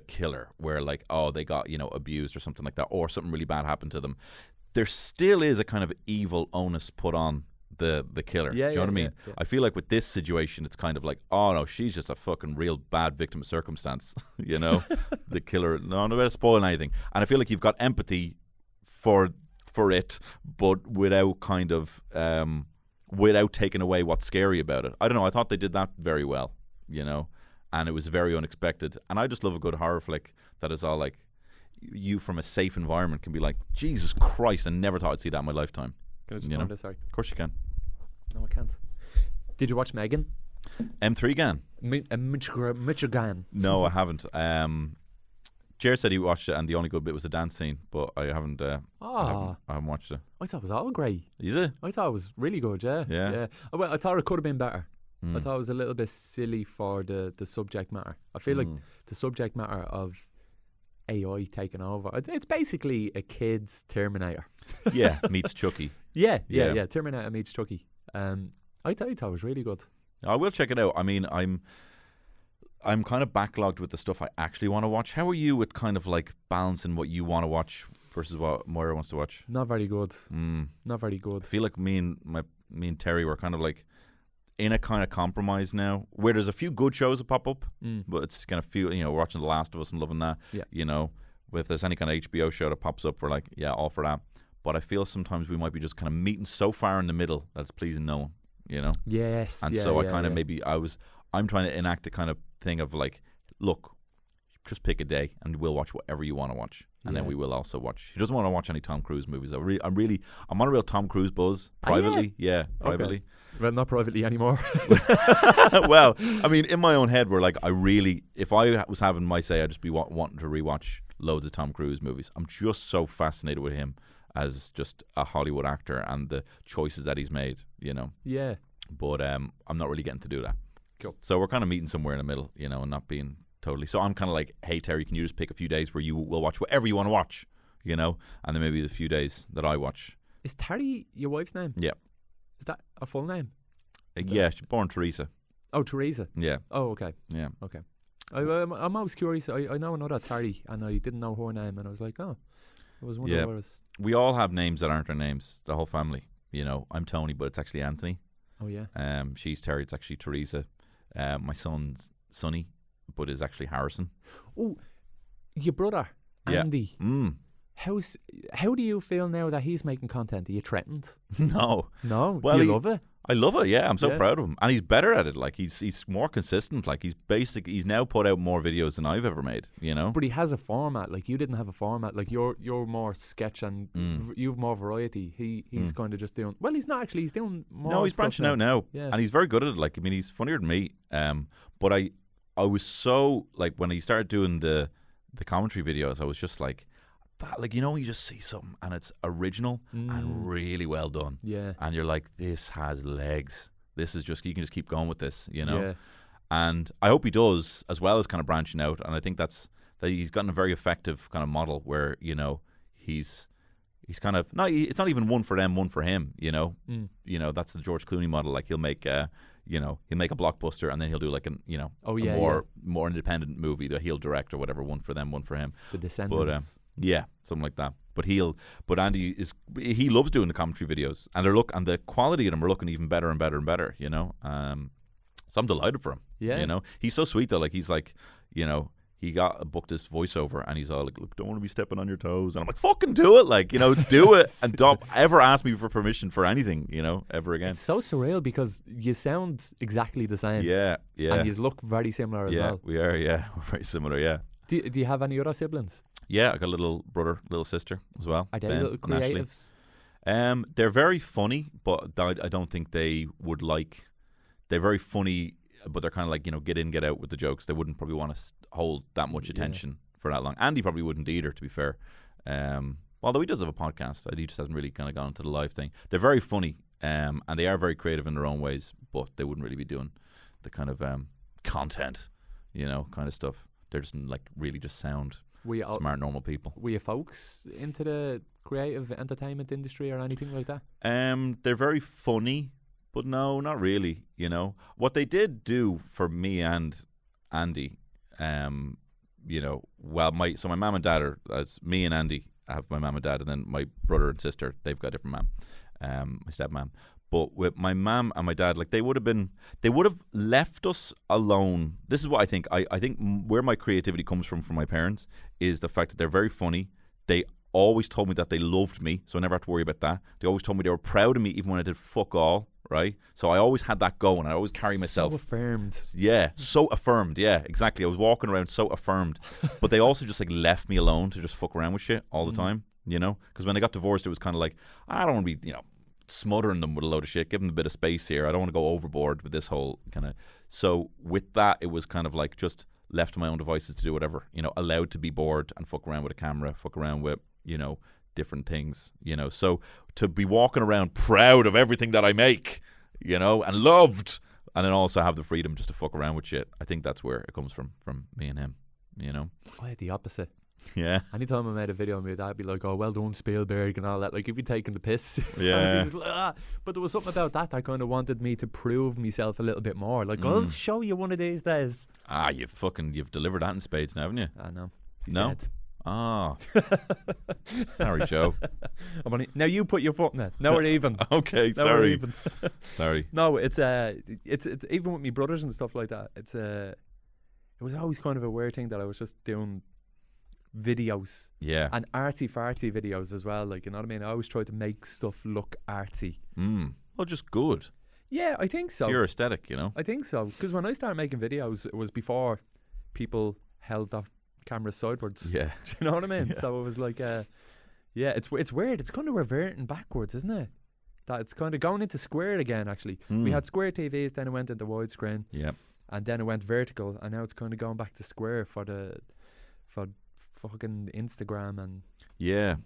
killer, where like, oh, they got, abused or something like that, or something really bad happened to them. There still is a kind of evil onus put on the killer. Yeah, Do you know what I mean? yeah. I feel like with this situation, it's kind of like, oh no, she's just a fucking real bad victim of circumstance. The killer. No, no, spoil anything. And I feel like you've got empathy for it, but without kind of without taking away what's scary about it. I don't know. I thought they did that very well. And it was very unexpected. And I just love a good horror flick that is all like, you from a safe environment can be like, Jesus Christ, I never thought I'd see that in my lifetime. Can I just turn this? Sorry. Of course you can. No, I can't. Did you watch Megan? M3 Gan? Michigan. No, I haven't. Jared said he watched it and the only good bit was the dance scene, but I haven't I haven't watched it. I thought it was all great. Is it? I thought it was really good, yeah. Yeah. Well, I thought it could have been better. I thought it was a little bit silly for the subject matter. I feel like the subject matter of AI taking over, it's basically a kid's Terminator. Yeah, meets Chucky. Yeah. Yeah. Terminator meets Chucky. I thought it was really good. I will check it out. I mean, I'm kind of backlogged with the stuff I actually want to watch. How are you with kind of like balancing what you want to watch versus what Moira wants to watch? Not very good. Not very good. I feel like me and Terry were kind of like in a kind of compromise now, where there's a few good shows that pop up, but it's kind of few. We're watching The Last of Us and loving that. Yeah. If there's any kind of HBO show that pops up, we're like, yeah, all for that. But I feel sometimes we might be just kind of meeting so far in the middle that it's pleasing no one. Yes. And so I kind of I'm trying to enact a kind of thing of like, look, just pick a day and we'll watch whatever you want to watch. And then we will also watch. He doesn't want to watch any Tom Cruise movies. I'm on a real Tom Cruise buzz privately. Yeah, privately. Okay. Well, not privately anymore. Well, I mean, in my own head, we're like, if I was having my say, I'd just be wanting to rewatch loads of Tom Cruise movies. I'm just so fascinated with him as just a Hollywood actor and the choices that he's made. Yeah. But I'm not really getting to do that. Cool. So we're kind of meeting somewhere in the middle, and not being totally. So I'm kind of like, hey Terry, can you just pick a few days where you will watch whatever you want to watch, and then maybe the few days that I watch. Is Terry your wife's name? Yeah. Is that a full name? Yeah, she's born Teresa. Oh, Teresa. Yeah. Oh, okay. Yeah. Okay. I'm always curious. I know another Terry, and I didn't know her name, and I was like, oh, I was wondering what it was. We all have names that aren't our names. The whole family. I'm Tony, but it's actually Anthony. Oh yeah. She's Terry. It's actually Teresa. My son's Sonny, but is actually Harrison. Oh, your brother Andy. Yeah. How do you feel now that he's making content? Are you threatened? No. No. Well, do you love it? I love it. Yeah, I'm so Yeah. proud of him, and he's better at it. Like he's more consistent. Like he's now put out more videos than I've ever made. You know, But he has a format. Like you didn't have a format. Like you're more sketch and you've more variety. He's kind of just doing. Well, he's not actually. He's doing more. no, he's stuff branching out now, Yeah. and he's very good at it. Like I mean, he's funnier than me. But I was so like when he started doing the commentary videos, I was just like. Like, you know, you just see something and it's original and really well done. Yeah. And you're like, this has legs. This is just, you can just keep going with this, you know? Yeah. And I hope he does, as well as kind of branching out. And I think that he's gotten a very effective kind of model where, you know, he's kind of, it's not even one for them, one for him, you know? You know, that's the George Clooney model. Like he'll make, you know, he'll make a blockbuster and then he'll do like more independent movie that he'll direct or whatever, one for them, one for him. The Descendants. Yeah, something like that. But Andy he loves doing the commentary videos, and and the quality of them are looking even better and better and better. You know, so I'm delighted for him. Yeah, you know, he's so sweet though. Like he's like, you know, he got booked this voiceover, and he's all like, "Look, don't want to be stepping on your toes," and I'm like, "Fucking do it!" Like, you know, do it, and don't ever ask me for permission for anything, you know, ever again. It's so surreal because you sound exactly the same. Yeah, and you look very similar as well. We are. Yeah, we're very similar. Yeah. Do you have any other siblings? Yeah, I got a little brother, little sister as well. Are they Ben little and Ashley. creatives? They're very funny, but I don't think they would like. They're very funny, but they're kind of like, you know, get in, get out with the jokes. They wouldn't probably want to hold that much attention for that long. Andy probably wouldn't either, to be fair. Although he does have a podcast, he just hasn't really kind of gone into the live thing. They're very funny, and they are very creative in their own ways, but they wouldn't really be doing the kind of content, you know, kind of stuff. They're just like really just sound smart, normal people. Were you folks into the creative entertainment industry or anything like that? They're very funny, but no, not really. You know what they did do for me and Andy. You know, well, my mom and dad are as me and Andy have my mom and dad, and then my brother and sister, they've got a different mom, my stepmom. But with my mom and my dad, like they would have left us alone. This is what I think. I think where my creativity comes from my parents is the fact that they're very funny. They always told me that they loved me, so I never have to worry about that. They always told me they were proud of me even when I did fuck all, right? So I always had that going. I always carry myself. So affirmed. Yeah, so affirmed. Yeah, exactly. I was walking around so affirmed. But they also just like left me alone to just fuck around with shit all the time, you know? Because when they got divorced, it was kind of like, I don't want to be, you know, smothering them with a load of shit, give them a bit of space here. I don't want to go overboard with this whole kind of. So with that, it was kind of like just left to my own devices to do whatever, you know, allowed to be bored and fuck around with a camera, fuck around with, you know, different things, you know. So to be walking around proud of everything that I make, you know, and loved, and then also have the freedom just to fuck around with shit, I think that's where it comes from me and him, you know. I had the opposite. Yeah. Anytime I made a video on my dad, I'd be like, "Oh, well done, Spielberg," and all that. Like, he'd be taking the piss. Yeah. He was like, ah. But there was something about that kind of wanted me to prove myself a little bit more. Like, I'll show you one of these days. You've delivered that in spades now, haven't you? I know. He's No? dead. Oh. Sorry, Joe. Now you put your foot in it. Now we're even. Okay, Now we're sorry. even. Sorry. No, it's even with me brothers and stuff like that. It was always kind of a weird thing that I was just doing videos. Yeah. And artsy-fartsy videos as well. Like, you know what I mean? I always try to make stuff look artsy. Well, just good. Yeah, I think so. It's your aesthetic, you know? I think so. Because when I started making videos, it was before people held the camera sideways. Yeah. Do you know what I mean? Yeah. So it was like, it's weird. It's kind of reverting backwards, isn't it? That it's kind of going into square again, actually. We had square TVs, then it went into widescreen. Yeah. And then it went vertical, and now it's kind of going back to square for fucking Instagram and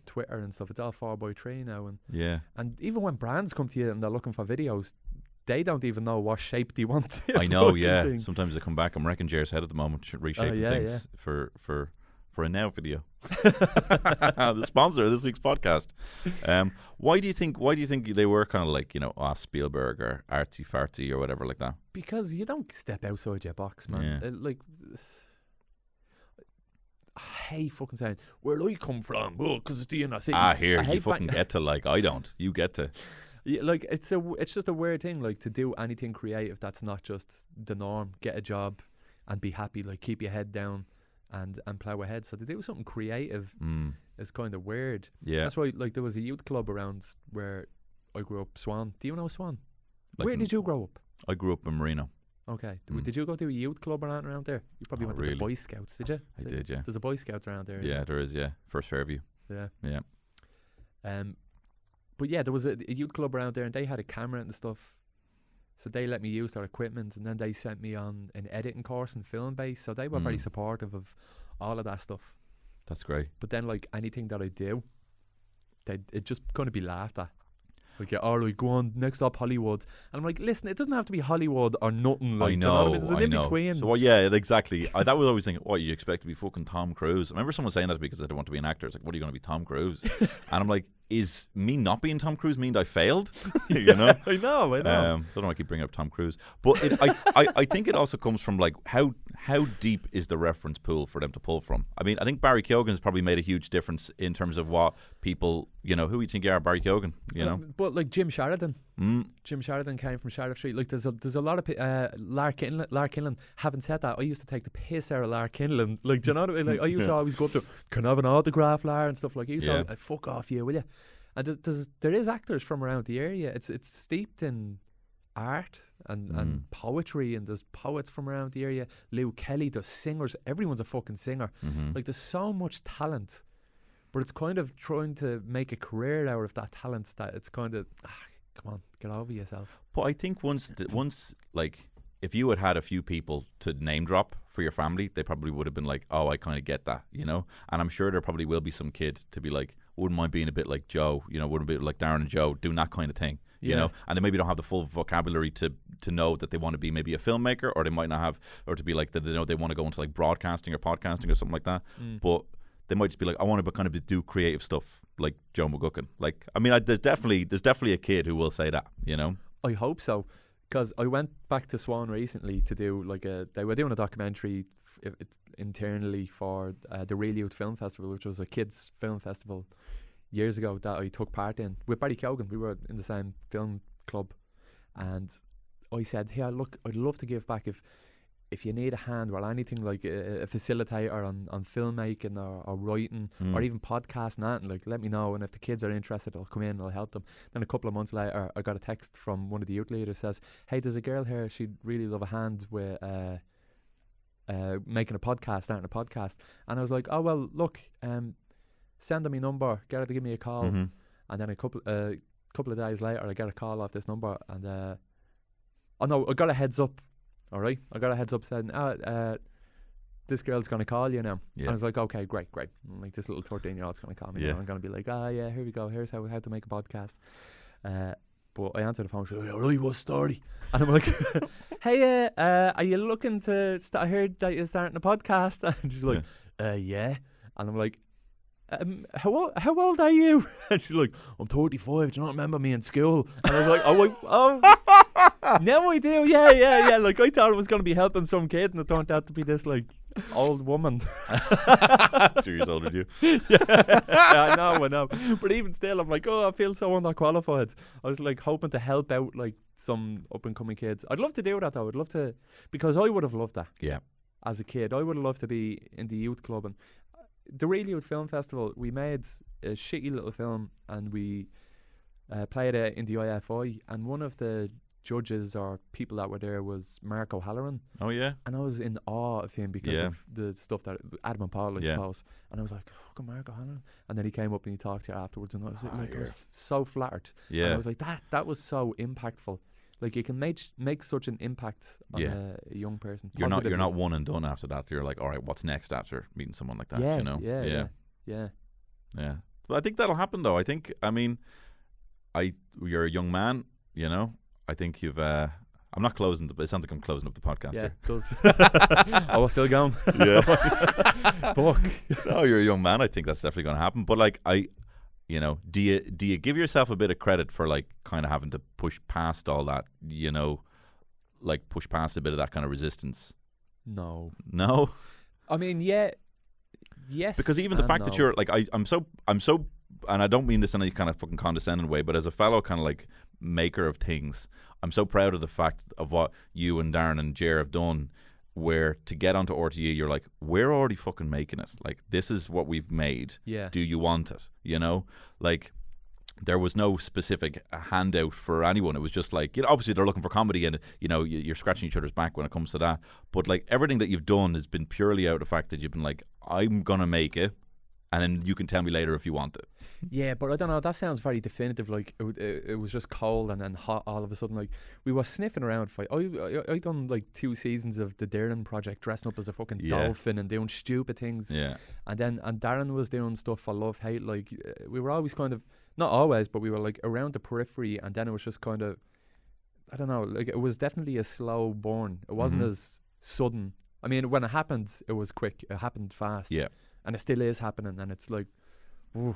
Twitter and stuff. It's all 4x3 now, and even when brands come to you and they're looking for videos, they don't even know what shape they want. I know, yeah. Thing. Sometimes they come back. I'm wrecking Jer's head at the moment, reshaping things for a now video. The sponsor of this week's podcast. Why do you think they were kind of like, you know, Spielberg or artsy fartsy or whatever like that? Because you don't step outside your box, man. Yeah. I hate fucking saying where I come from. Oh, because it's the inner city. Here you fucking get to, like, I don't. You get to. Yeah, like it's just a weird thing, like, to do anything creative that's not just the norm. Get a job and be happy. Like, keep your head down and plow ahead. So to do something creative is kind of weird. Yeah, that's why, like, there was a youth club around where I grew up, Swan. Do you know Swan? Like Where did you grow up? I grew up in Marino. Okay. Did you go to a youth club around there? You probably went to the Boy Scouts, did you? I did, yeah. There's a Boy Scouts around there. Yeah, there is, yeah. First Fairview. Yeah. Yeah. But yeah, there was a youth club around there, and they had a camera and stuff. So they let me use their equipment, and then they sent me on an editing course and film base. So they were very supportive of all of that stuff. That's great. But then, like, anything that I do, it just going to be laughed at. Like, yeah, all right, go on, next up, Hollywood. And I'm like, listen, it doesn't have to be Hollywood or nothing. Like, I know, do you know what I mean? There's an in-between. So, yeah, exactly. That was always thinking, what, you expect to be fucking Tom Cruise? I remember someone saying that to me because they didn't want to be an actor. It's like, what are you going to be, Tom Cruise? And I'm like, is me not being Tom Cruise mean I failed? You know? I know. Don't know why I keep bringing up Tom Cruise. But I think it also comes from, like, how deep is the reference pool for them to pull from? I mean, I think Barry Keoghan's probably made a huge difference in terms of what people, you know, who you think you are, Barry Keoghan, you know? But like Jim Sheridan. Jim Sheridan came from Sheriff Street. Like, there's a lot of Lark Kinlan. Having said that, I used to take the piss out of Lark Kinlan. Like, do you know what I mean? Like, I used to always go up to, can I have an autograph, Lar, and stuff like that. He used to fuck off you, will you? And there is actors from around the area. It's steeped in art and poetry, and there's poets from around the area. Lou Kelly, there's singers. Everyone's a fucking singer. Like, there's so much talent, but it's kind of trying to make a career out of that talent that it's kind of, come on, get over yourself. But I think once like, if you had a few people to name drop for your family, they probably would have been like, oh, I kind of get that, you know? And I'm sure there probably will be some kid to be like, wouldn't mind being a bit like Joe, you know, wouldn't be like Darren and Joe, doing that kind of thing, you know? And they maybe don't have the full vocabulary to know that they want to be maybe a filmmaker, or they might not have, or to be like, that they know they want to go into like broadcasting or podcasting or something like that. But they might just be like, I want to kind of do creative stuff like Joe McGucken. Like, I mean, there's definitely a kid who will say that, you know? I hope so. Because I went back to Swan recently to do they were doing a documentary internally for the Real Youth Film Festival, which was a kids' film festival years ago that I took part in with Barry Keoghan. We were in the same film club, and I said, "Hey, look, I'd love to give back if you need a hand or anything, like a facilitator on filmmaking or writing or even podcasting, and like, let me know. And if the kids are interested, I'll come in and I'll help them." Then a couple of months later, I got a text from one of the youth leaders, says, "Hey, there's a girl here. She'd really love a hand with making a podcast, starting a podcast." And I was like, "Oh well, look, send them my number. Get her to give me a call." And then a couple of days later, I get a call off this number, and I got a heads up. All right, I got a heads up saying, this girl's going to call you now. And I was like, okay, great. And like, this little 13-year-old's going to call me now. I'm going to be like, yeah, here we go. Here's how to make a podcast. But I answered the phone. She's like, all right, what's the story? And I'm like, hey, are you looking to I heard that you're starting a podcast. And she's like, yeah. And I'm like, how old are you? And she's like, I'm 35. Do you not remember me in school? And I was like, oh. Now I do, yeah. Like, I thought it was going to be helping some kid, and it turned out to be this like old woman. 2 years older than you. I know. But even still, I'm like, I feel so underqualified. I was like hoping to help out like some up and coming kids. I'd love to do that though. I'd love to, because I would have loved that. Yeah. As a kid, I would have loved to be in the youth club. And the Real Youth Film Festival, we made a shitty little film, and we played it in the IFI, and one of the judges or people that were there was Mark O'Halloran. Oh yeah. And I was in awe of him because of the stuff that Adam and Paul, I suppose. And I was like, fucking Mark O'Halloran. And then he came up and he talked to you afterwards, and I was I was so flattered. Yeah. And I was like, that was so impactful. Like, you can make such an impact on a young person. You're not one and done after that. You're like, all right, what's next after meeting someone like that? Yeah, you know? Yeah. But I think that'll happen though. You're a young man, you know. I think you've. I'm not closing. It sounds like I'm closing up the podcast. Yeah, it does. Oh, we're still going. Yeah. Fuck. No, you're a young man. I think that's definitely going to happen. But like, do you give yourself a bit of credit for like kind of having to push past all that? You know, like push past a bit of that kind of resistance. No. I mean, yeah. Yes. Because even the fact that you're like, I'm so, and I don't mean this in any kind of fucking condescending way, but as a fellow kind of like maker of things, I'm so proud of the fact of what you and Darren and Jer have done, where to get onto RTE, you're like, we're already fucking making it. Like, this is what we've made. Yeah. Do you want it? You know? Like, there was no specific handout for anyone. It was just like, obviously they're looking for comedy, and you're scratching each other's back when it comes to that. But like everything that you've done has been purely out of the fact that you've been like, I'm gonna make it, and then you can tell me later if you want it. Yeah, but I don't know. That sounds very definitive. Like it was just cold and then hot all of a sudden. Like we were sniffing around. I done like 2 seasons of the Darren Project, dressing up as a fucking dolphin and doing stupid things. Yeah. And Darren was doing stuff for love, hate. Like we were always kind of, not always, but we were like around the periphery. And then it was just kind of, I don't know. Like it was definitely a slow burn. It wasn't as sudden. I mean, when it happened, it was quick. It happened fast. Yeah. And it still is happening, and it's like, ooh,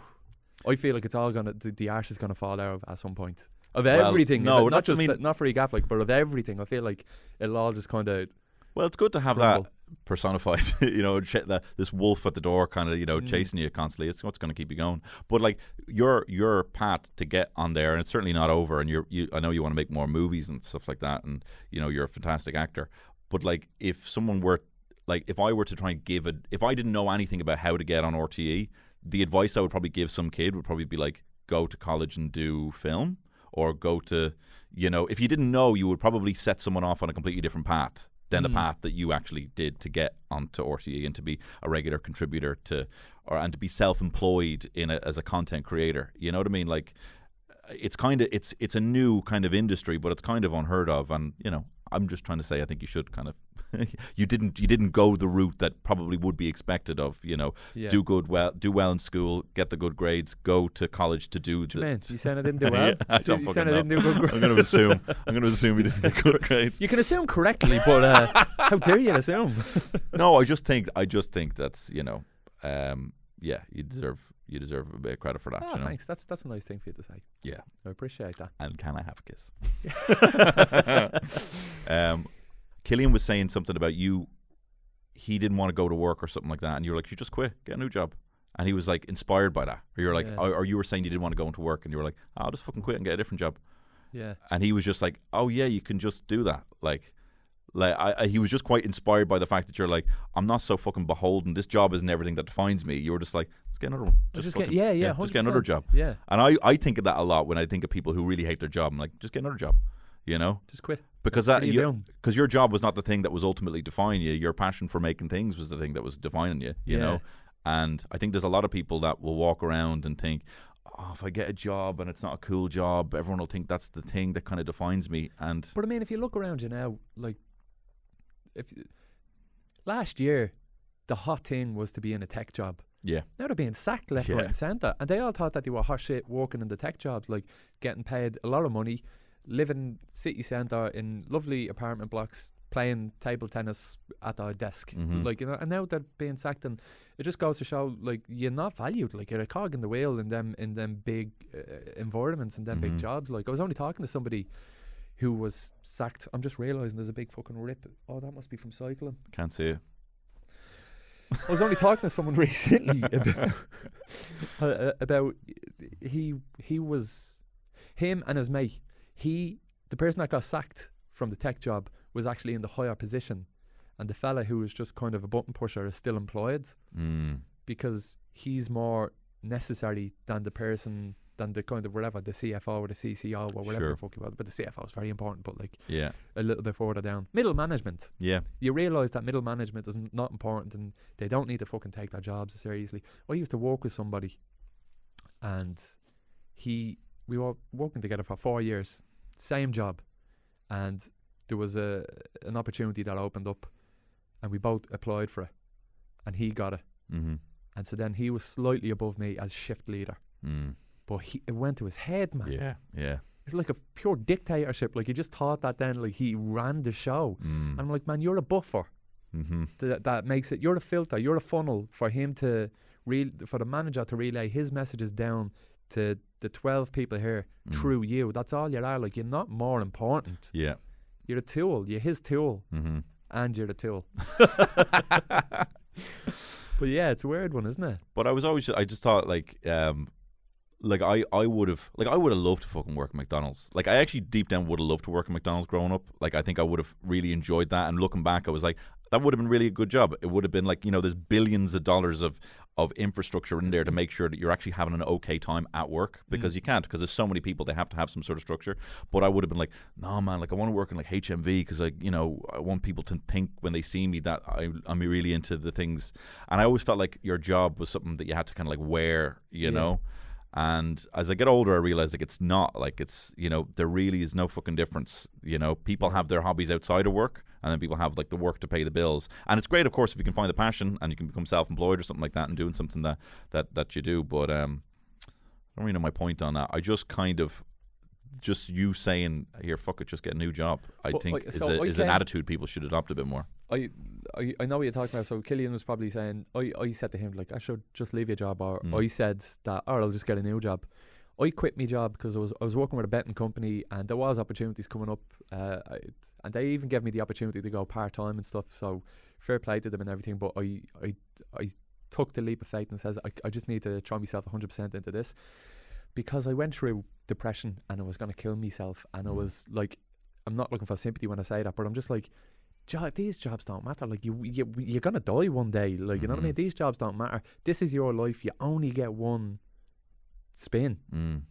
I feel like it's all gonna, the arse is gonna fall out at some point of everything. No, not just not for Gaff, like, but of everything. I feel like it'll all just kind of. Well, it's good to have that personified, this wolf at the door, kind of, chasing you constantly. It's what's going to keep you going. But like your path to get on there, and it's certainly not over. And I know you want to make more movies and stuff like that, and you're a fantastic actor. But like, if someone were, like, if I were to try and if I didn't know anything about how to get on RTE, the advice I would probably give some kid would probably be like, go to college and do film, or go to, if you didn't know, you would probably set someone off on a completely different path than the path that you actually did to get onto RTE and to be a regular contributor and to be self-employed as a content creator. You know what I mean? Like, it's a new kind of industry, but it's kind of unheard of. And I'm just trying to say, I think you should kind of you didn't go the route that probably would be expected of, do well in school, get the good grades, go to college to do you saying I didn't do well? I don't fucking know. I'm going to assume you didn't get good grades. You can assume correctly, but how dare you assume? No, I just think that's you deserve a bit of credit for that. Thanks. That's a nice thing for you to say. Yeah, I appreciate that. And can I have a kiss? Killian was saying something about he didn't want to go to work or something like that, and you were like, you just quit, get a new job. And he was like inspired by that. Or you're like, or you were saying you didn't want to go into work, and you were like, I'll just fucking quit and get a different job. Yeah. And he was just like, oh yeah, you can just do that. He was just quite inspired by the fact that you're like, I'm not so fucking beholden. This job isn't everything that defines me. You were just like, let's get another one. Just get another job. Yeah. And I think of that a lot when I think of people who really hate their job. I'm like, just get another job. Just quit. Because your job was not the thing that was ultimately defining you. Your passion for making things was the thing that was defining you. You know. And I think there's a lot of people that will walk around and think, oh, if I get a job and it's not a cool job, everyone will think that's the thing that kind of defines me. But I mean, if you look around you now, like, last year, the hot thing was to be in a tech job. Yeah. Now they're being sacked left, right, and centre, and they all thought that they were hot shit working in the tech jobs, like getting paid a lot of money, living city centre in lovely apartment blocks, playing table tennis at our desk, and now they're being sacked, and it just goes to show, like, you're not valued, like, you're a cog in the wheel in them big environments and them big jobs. Like, I was only talking to somebody who was sacked. I'm just realising there's a big fucking rip. Oh, that must be from cycling. Can't see it. I was only talking to someone recently about he was, him and his mate, the person that got sacked from the tech job was actually in the higher position, and the fella who was just kind of a button pusher is still employed because he's more necessary than the person, than the kind of whatever, the CFO or the CCO or whatever the fuck you want. But the CFO is very important, but like a little bit further down, middle management. Yeah, you realise that middle management is not important, and they don't need to fucking take their jobs seriously. I used to work with somebody, and we were working together for 4 years, same job, and there was an opportunity that opened up, and we both applied for it, and he got it. And so then he was slightly above me as shift leader, but it went to his head, man. Yeah. It's like a pure dictatorship. Like, he just thought that then, like, he ran the show. And I'm like, man, you're a buffer. That makes it, you're a filter, you're a funnel for him to for the manager to relay his messages down to the 12 people here through you. That's all you are. Like, you're not more important. Yeah. You're a tool. You're his tool. And you're the tool. But yeah, it's a weird one, isn't it? But I just thought, like I would have loved to fucking work at McDonald's. Like, I actually deep down would have loved to work at McDonald's growing up. Like, I think I would have really enjoyed that. And looking back, I was like, that would have been really a good job. It would have been like, there's billions of dollars of of infrastructure in there to make sure that you're actually having an okay time at work, because you can't, because there's so many people, they have to have some sort of structure. But I would have been like, no man, like I want to work in like HMV, because I want people to think when they see me that I'm really into the things. And I always felt like your job was something that you had to kind of like wear, you know. And as I get older, I realize like it's not, like it's, there really is no fucking difference. People have their hobbies outside of work, and then people have like the work to pay the bills. And it's great, of course, if you can find the passion and you can become self-employed or something like that and doing something that you do. But I don't really know my point on that. I just kind of, just you saying, here, fuck it, just get a new job, I think is an attitude people should adopt a bit more. I know what you're talking about. So Killian was probably saying, I said to him, like, I should just leave your job, or I said that, or I'll just get a new job. I quit my job because I was working with a betting company, and there was opportunities coming up, and they even gave me the opportunity to go part-time and stuff, so fair play to them and everything. But I took the leap of faith and says, I just need to throw myself 100% into this, because I went through depression and I was going to kill myself, and I was like, I'm not looking for sympathy when I say that, but I'm just like, these jobs don't matter. Like you're gonna die one day. Like, you know what I mean? These jobs don't matter. This is your life. You only get one spin.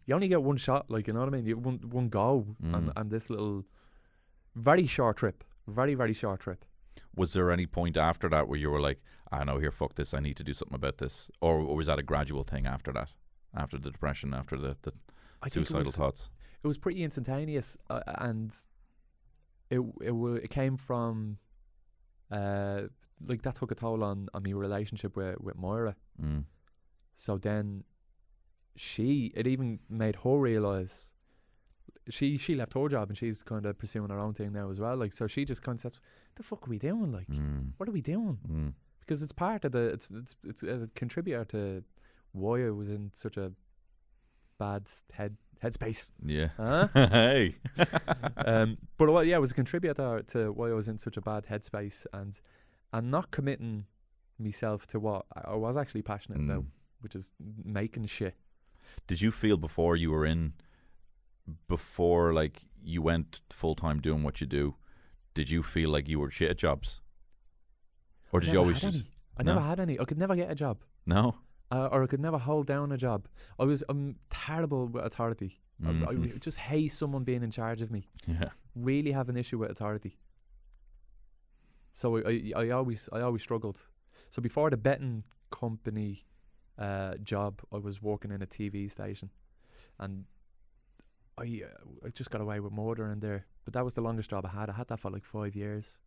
You only get one shot. Like, you know what I mean? You one go on this little very short trip. Very, very short trip. Was there any point after that where you were like, I know, here, fuck this, I need to do something about this? Or was that a gradual thing after that? After the depression, after the suicidal thoughts? It was pretty instantaneous, and it came from like that took a toll on my relationship with Moira. So then it even made her realise she left her job and she's kind of pursuing her own thing now as well. Like, so she just kind of said, the fuck are we doing? Like, what are we doing? Because it's part of it's a contributor to why I was in such a bad headspace. Yeah. Hey. But it was a contributor to why I was in such a bad headspace, and not committing myself to what I was actually passionate about, which is making shit. Did you feel before like you went full time doing what you do, did you feel like you were shit at jobs? Or did you always just... I never had any. I could never get a job. No? Or I could never hold down a job. I'm terrible with authority. I just hate someone being in charge of me. Yeah. Really have an issue with authority. So I always struggled. So before the betting company job, I was working in a TV station, and I just got away with murder in there. But that was the longest job I had. I had that for like 5 years.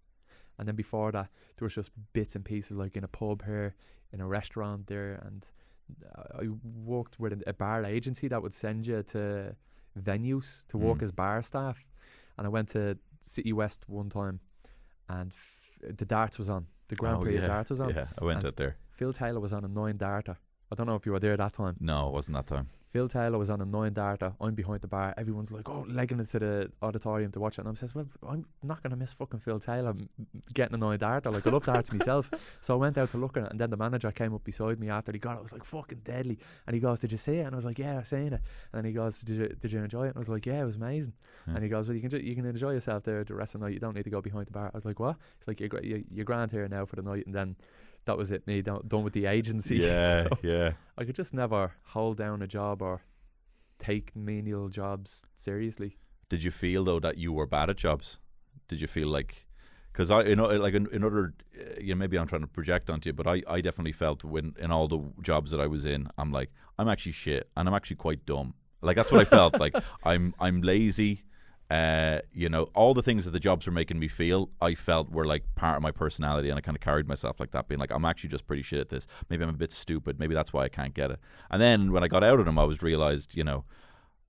And then before that, there was just bits and pieces, like in a pub here, in a restaurant there, and I worked with a bar agency that would send you to venues to work as bar staff. And I went to City West one time, and the darts was on. The Grand Prix of darts was on. Yeah, I went out there. Phil Taylor was on a 9-darter. I don't know if you were there that time. No, it wasn't that time. Phil Taylor was on a 9-darter. I'm behind the bar. Everyone's like, legging it to the auditorium to watch it. And I says, well, I'm not going to miss fucking Phil Taylor getting a 9-darter. Like, I love darts myself. So I went out to look at it, and then the manager came up beside me after he got it. It was like fucking deadly. And he goes, did you see it? And I was like, yeah, I've seen it. And then he goes, did you enjoy it? And I was like, yeah, it was amazing. And he goes, well, you can enjoy yourself there the rest of the night. You don't need to go behind the bar. I was like, what? It's like, you're grand here now for the night. And then that was it, me done with the agency. Yeah, so yeah. I could just never hold down a job or take menial jobs seriously. Did you feel though that you were bad at jobs? Did you feel like, because in other, maybe I'm trying to project onto you, but I definitely felt in all the jobs that I was in, I'm like, I'm actually shit, and I'm actually quite dumb. Like, that's what I felt. Like, I'm lazy. All the things that the jobs were making me feel, I felt were like part of my personality, and I kind of carried myself like that, being like, I'm actually just pretty shit at this. Maybe I'm a bit stupid. Maybe that's why I can't get it. And then when I got out of them, I was realized,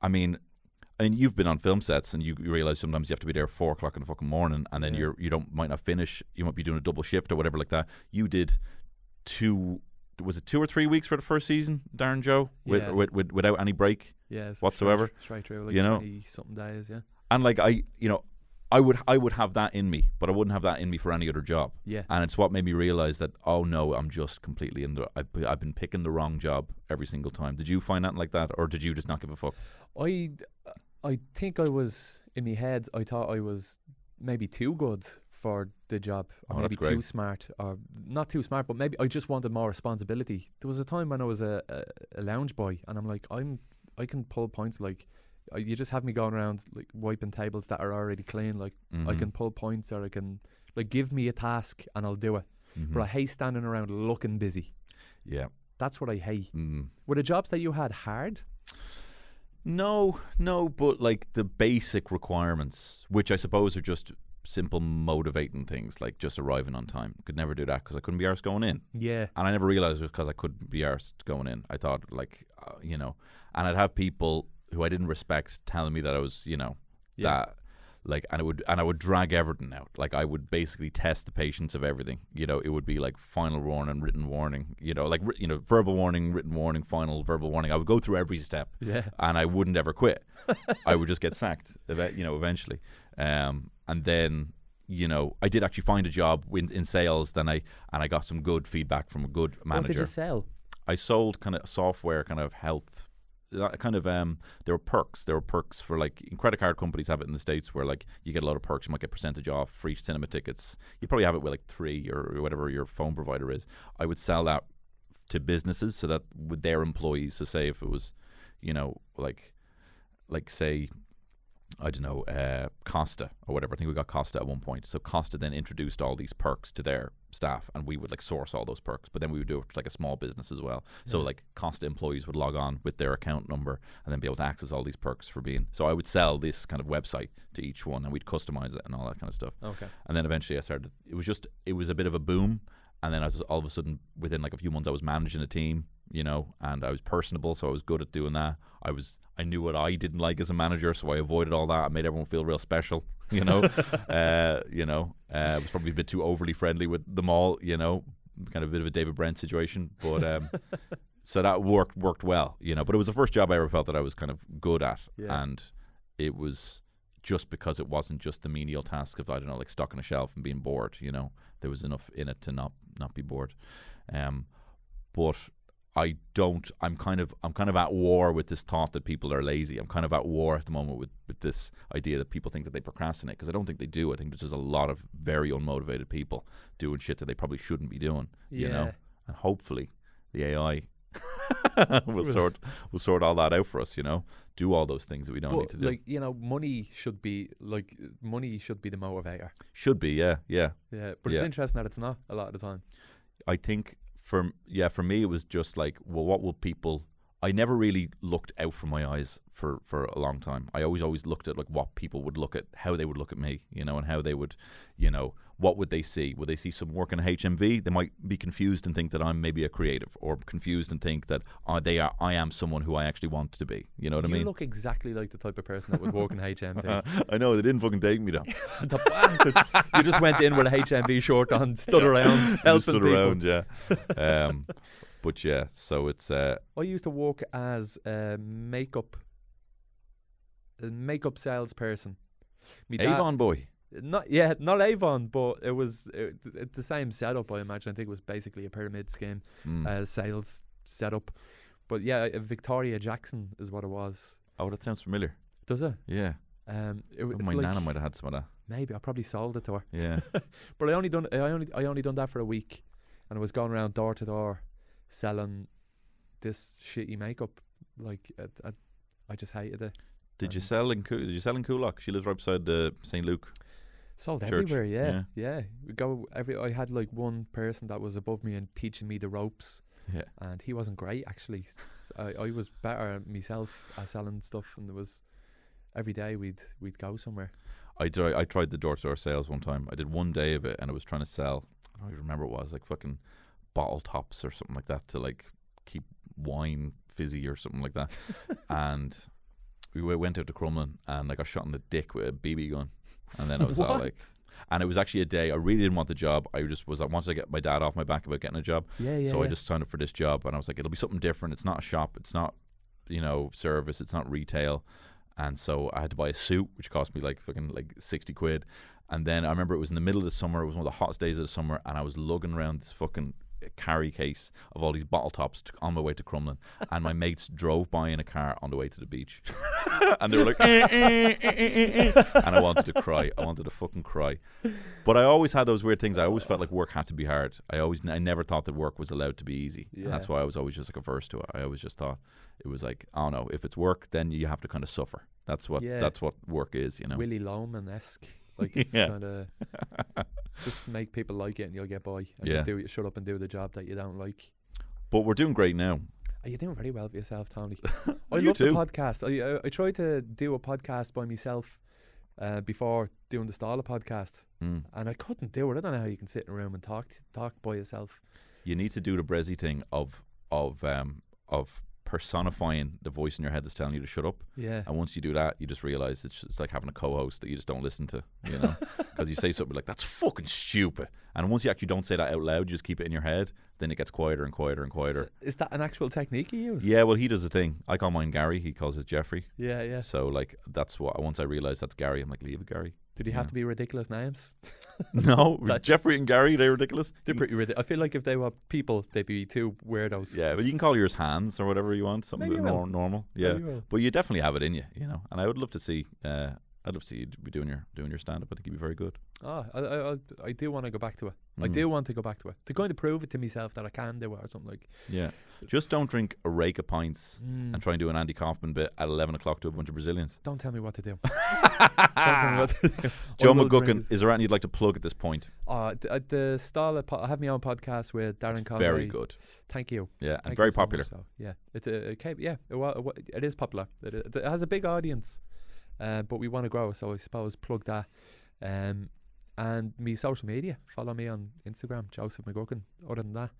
I mean, you've been on film sets, and you realize sometimes you have to be there at 4 o'clock in the fucking morning, and then you might not finish. You might be doing a double shift or whatever like that. You did 2 or 3 weeks for the first season, Darren and Joe, without any break whatsoever. Straight through, like 20-something days, yeah. And like I would have that in me, but I wouldn't have that in me for any other job. Yeah. And it's what made me realize that, oh no, I'm just completely I've been picking the wrong job every single time. Did you find that like that, or did you just not give a fuck? I think I was in my head. I thought I was maybe too good for the job, or Oh, maybe that's great. too smart, or not too smart, but maybe I just wanted more responsibility. There was a time when I was a lounge boy, and I'm like, I can pull points. Like, you just have me going around like wiping tables that are already clean. Like, I can pull points, or I can, like, give me a task and I'll do it. But I hate standing around looking busy. Yeah. That's what I hate. Were the jobs that you had hard? No, but like the basic requirements, which I suppose are just simple motivating things, like just arriving on time. Could never do that because I couldn't be arsed going in. Yeah. And I never realised it was because I couldn't be arsed going in. I thought, like, you know, and I'd have people who I didn't respect telling me that I was, you know, that, like, and I would drag everything out. Like, I would basically test the patience of everything. You know, it would be like final warning, written warning, you know, like, you know, verbal warning, written warning, final verbal warning. I would go through every step. Yeah. And I wouldn't ever quit. I would just get sacked, you know, eventually. And then, you know, I did actually find a job in sales. Then I got some good feedback from a good manager. What did you sell? I sold kind of software, kind of health, kind of there were perks. There were perks for, like, credit card companies have it in the States where, like, you get a lot of perks. You might get percentage off, free cinema tickets. You probably have it with like 3 or whatever your phone provider is. I would sell that to businesses so that with their employees. So say if it was, you know, like say, I don't know, Costa or whatever. I think we got Costa at one point. So Costa then introduced all these perks to their staff, and we would like source all those perks. But then we would do it for like a small business as well. So like Costa employees would log on with their account number and then be able to access all these perks for being. So I would sell this kind of website to each one, and we'd customize it and all that kind of stuff. Okay. And then eventually I started. It was a bit of a boom, and then all of a sudden within like a few months I was managing a team. You know, and I was personable, so I was good at doing that. I knew what I didn't like as a manager, so I avoided all that. I made everyone feel real special, you know. I was probably a bit too overly friendly with them all, you know, kind of a bit of a David Brent situation. But so that worked well, you know. But it was the first job I ever felt that I was kind of good at, and it was just because it wasn't just the menial task of, I don't know, like stocking a shelf and being bored. You know, there was enough in it to not be bored. But I'm kind of at war with this thought that people are lazy. I'm kind of at war at the moment with this idea that people think that they procrastinate, because I don't think they do. I think there's just a lot of very unmotivated people doing shit that they probably shouldn't be doing, you know? And hopefully the AI will sort all that out for us, you know? Do all those things that we don't need to do. Like, you know, money should be the motivator. Should be, yeah. But it's interesting that it's not a lot of the time. I think for me it was just like, well, what will people? I never really looked out from my eyes for a long time. I always looked at like what people would look at, how they would look at me, you know, and how they would, you know, what would they see? Would they see some work in HMV? They might be confused and think that I'm maybe a creative, or confused and think that I am someone who I actually want to be. You know what I mean? You look exactly like the type of person that would work in HMV. I know, they didn't fucking take me though. The bastards. You just went in with a HMV shirt on, stood around, helping people. Around, yeah. But yeah, so it's. I used to work as a makeup salesperson. Avon boy. Not Avon, but it was the same setup. I imagine. I think it was basically a pyramid scheme, sales setup. But yeah, Victoria Jackson is what it was. Oh, that sounds familiar. Does it? Yeah. My nana might have had some of that. Maybe I probably sold it to her. Yeah. But I only done that for a week, and I was going around door to door selling this shitty makeup. Like I just hated it. Did you sell in Coolock? She lives right beside the St. Luke. Sold Church. Everywhere, yeah. I had like one person that was above me and teaching me the ropes. Yeah. And he wasn't great actually. I was better myself at selling stuff, and there was every day we'd go somewhere. I tried the door-to-door sales one time. I did one day of it, and I was trying to sell, I don't even remember what it was, like fucking bottle tops or something like that to like keep wine fizzy or something like that. And we went out to Crumlin, and I got shot in the dick with a BB gun. And then I was all like, and it was actually a day I really didn't want the job. I wanted to get my dad off my back about getting a job. So I just signed up for this job, and I was like, it'll be something different. It's not a shop. It's not, you know, service. It's not retail. And so I had to buy a suit, which cost me like fucking like 60 quid. And then I remember it was in the middle of the summer. It was one of the hottest days of the summer, and I was lugging around this fucking carry case of all these bottle tops on my way to Crumlin, and my mates drove by in a car on the way to the beach, and they were like, and I wanted to cry. I wanted to fucking cry. But I always had those weird things. I always felt like work had to be hard. I never thought that work was allowed to be easy. And that's why I was always just like averse to it. I always just thought it was like, oh no, if it's work, then you have to kind of suffer. That's what work is, you know. Willy Loman-esque. Like it's kind of just make people like it and you'll get by. And just shut up and do the job that you don't like. But we're doing great now. You're doing very well for yourself, Tony. I love the podcast. I tried to do a podcast by myself before doing the Stala podcast, and I couldn't do it. I don't know how you can sit in a room and talk by yourself. You need to do the Brezzy thing of personifying the voice in your head that's telling you to shut up. Yeah. And once you do that, you just realize it's like having a co-host that you just don't listen to, you know, because you say something like, that's fucking stupid. And once you actually don't say that out loud, you just keep it in your head, then it gets quieter and quieter and quieter. So is that an actual technique you use? Yeah, well, he does a thing. I call mine Gary. He calls his Jeffrey. Yeah. So, like, that's what, once I realize that's Gary, I'm like, leave it, Gary. Did he have to be ridiculous names? No, Jeffrey and Gary, they're ridiculous. They're pretty ridiculous. I feel like if they were people, they'd be two weirdos. Yeah, but you can call yours Hans or whatever you want, something normal. Yeah, but you definitely have it in you, you know. And I would love to see, you be doing your stand-up. I think you'd be very good. I do want to go back to it. I do want to go back to it. To kind of prove it to myself that I can do it or something like. Yeah. Just don't drink a rake of pints and try and do an Andy Kaufman bit at 11 o'clock to a bunch of Brazilians. Don't tell me what to do. Don't tell me what to do. Joe McGucken, is there anything you'd like to plug at this point? The Stala, I have my own podcast with Darren Conway. Very good. Thank you. Yeah, and very popular. So, yeah, it's it is popular. It has a big audience, but we want to grow. So I suppose plug that. And me social media. Follow me on Instagram, Joseph McGucken. Other than that,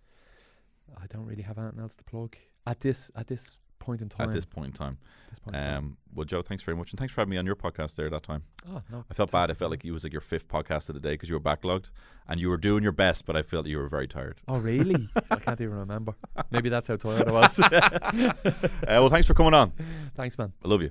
I don't really have anything else to plug at this point in time. Well, Joe, thanks very much, and thanks for having me on your podcast there that time. Oh no, I felt bad. I felt like it was like your 5th podcast of the day because you were backlogged and you were doing your best, but I felt you were very tired. Oh really? I can't even remember. Maybe that's how tired I was. Well, thanks for coming on. Thanks, man. I love you.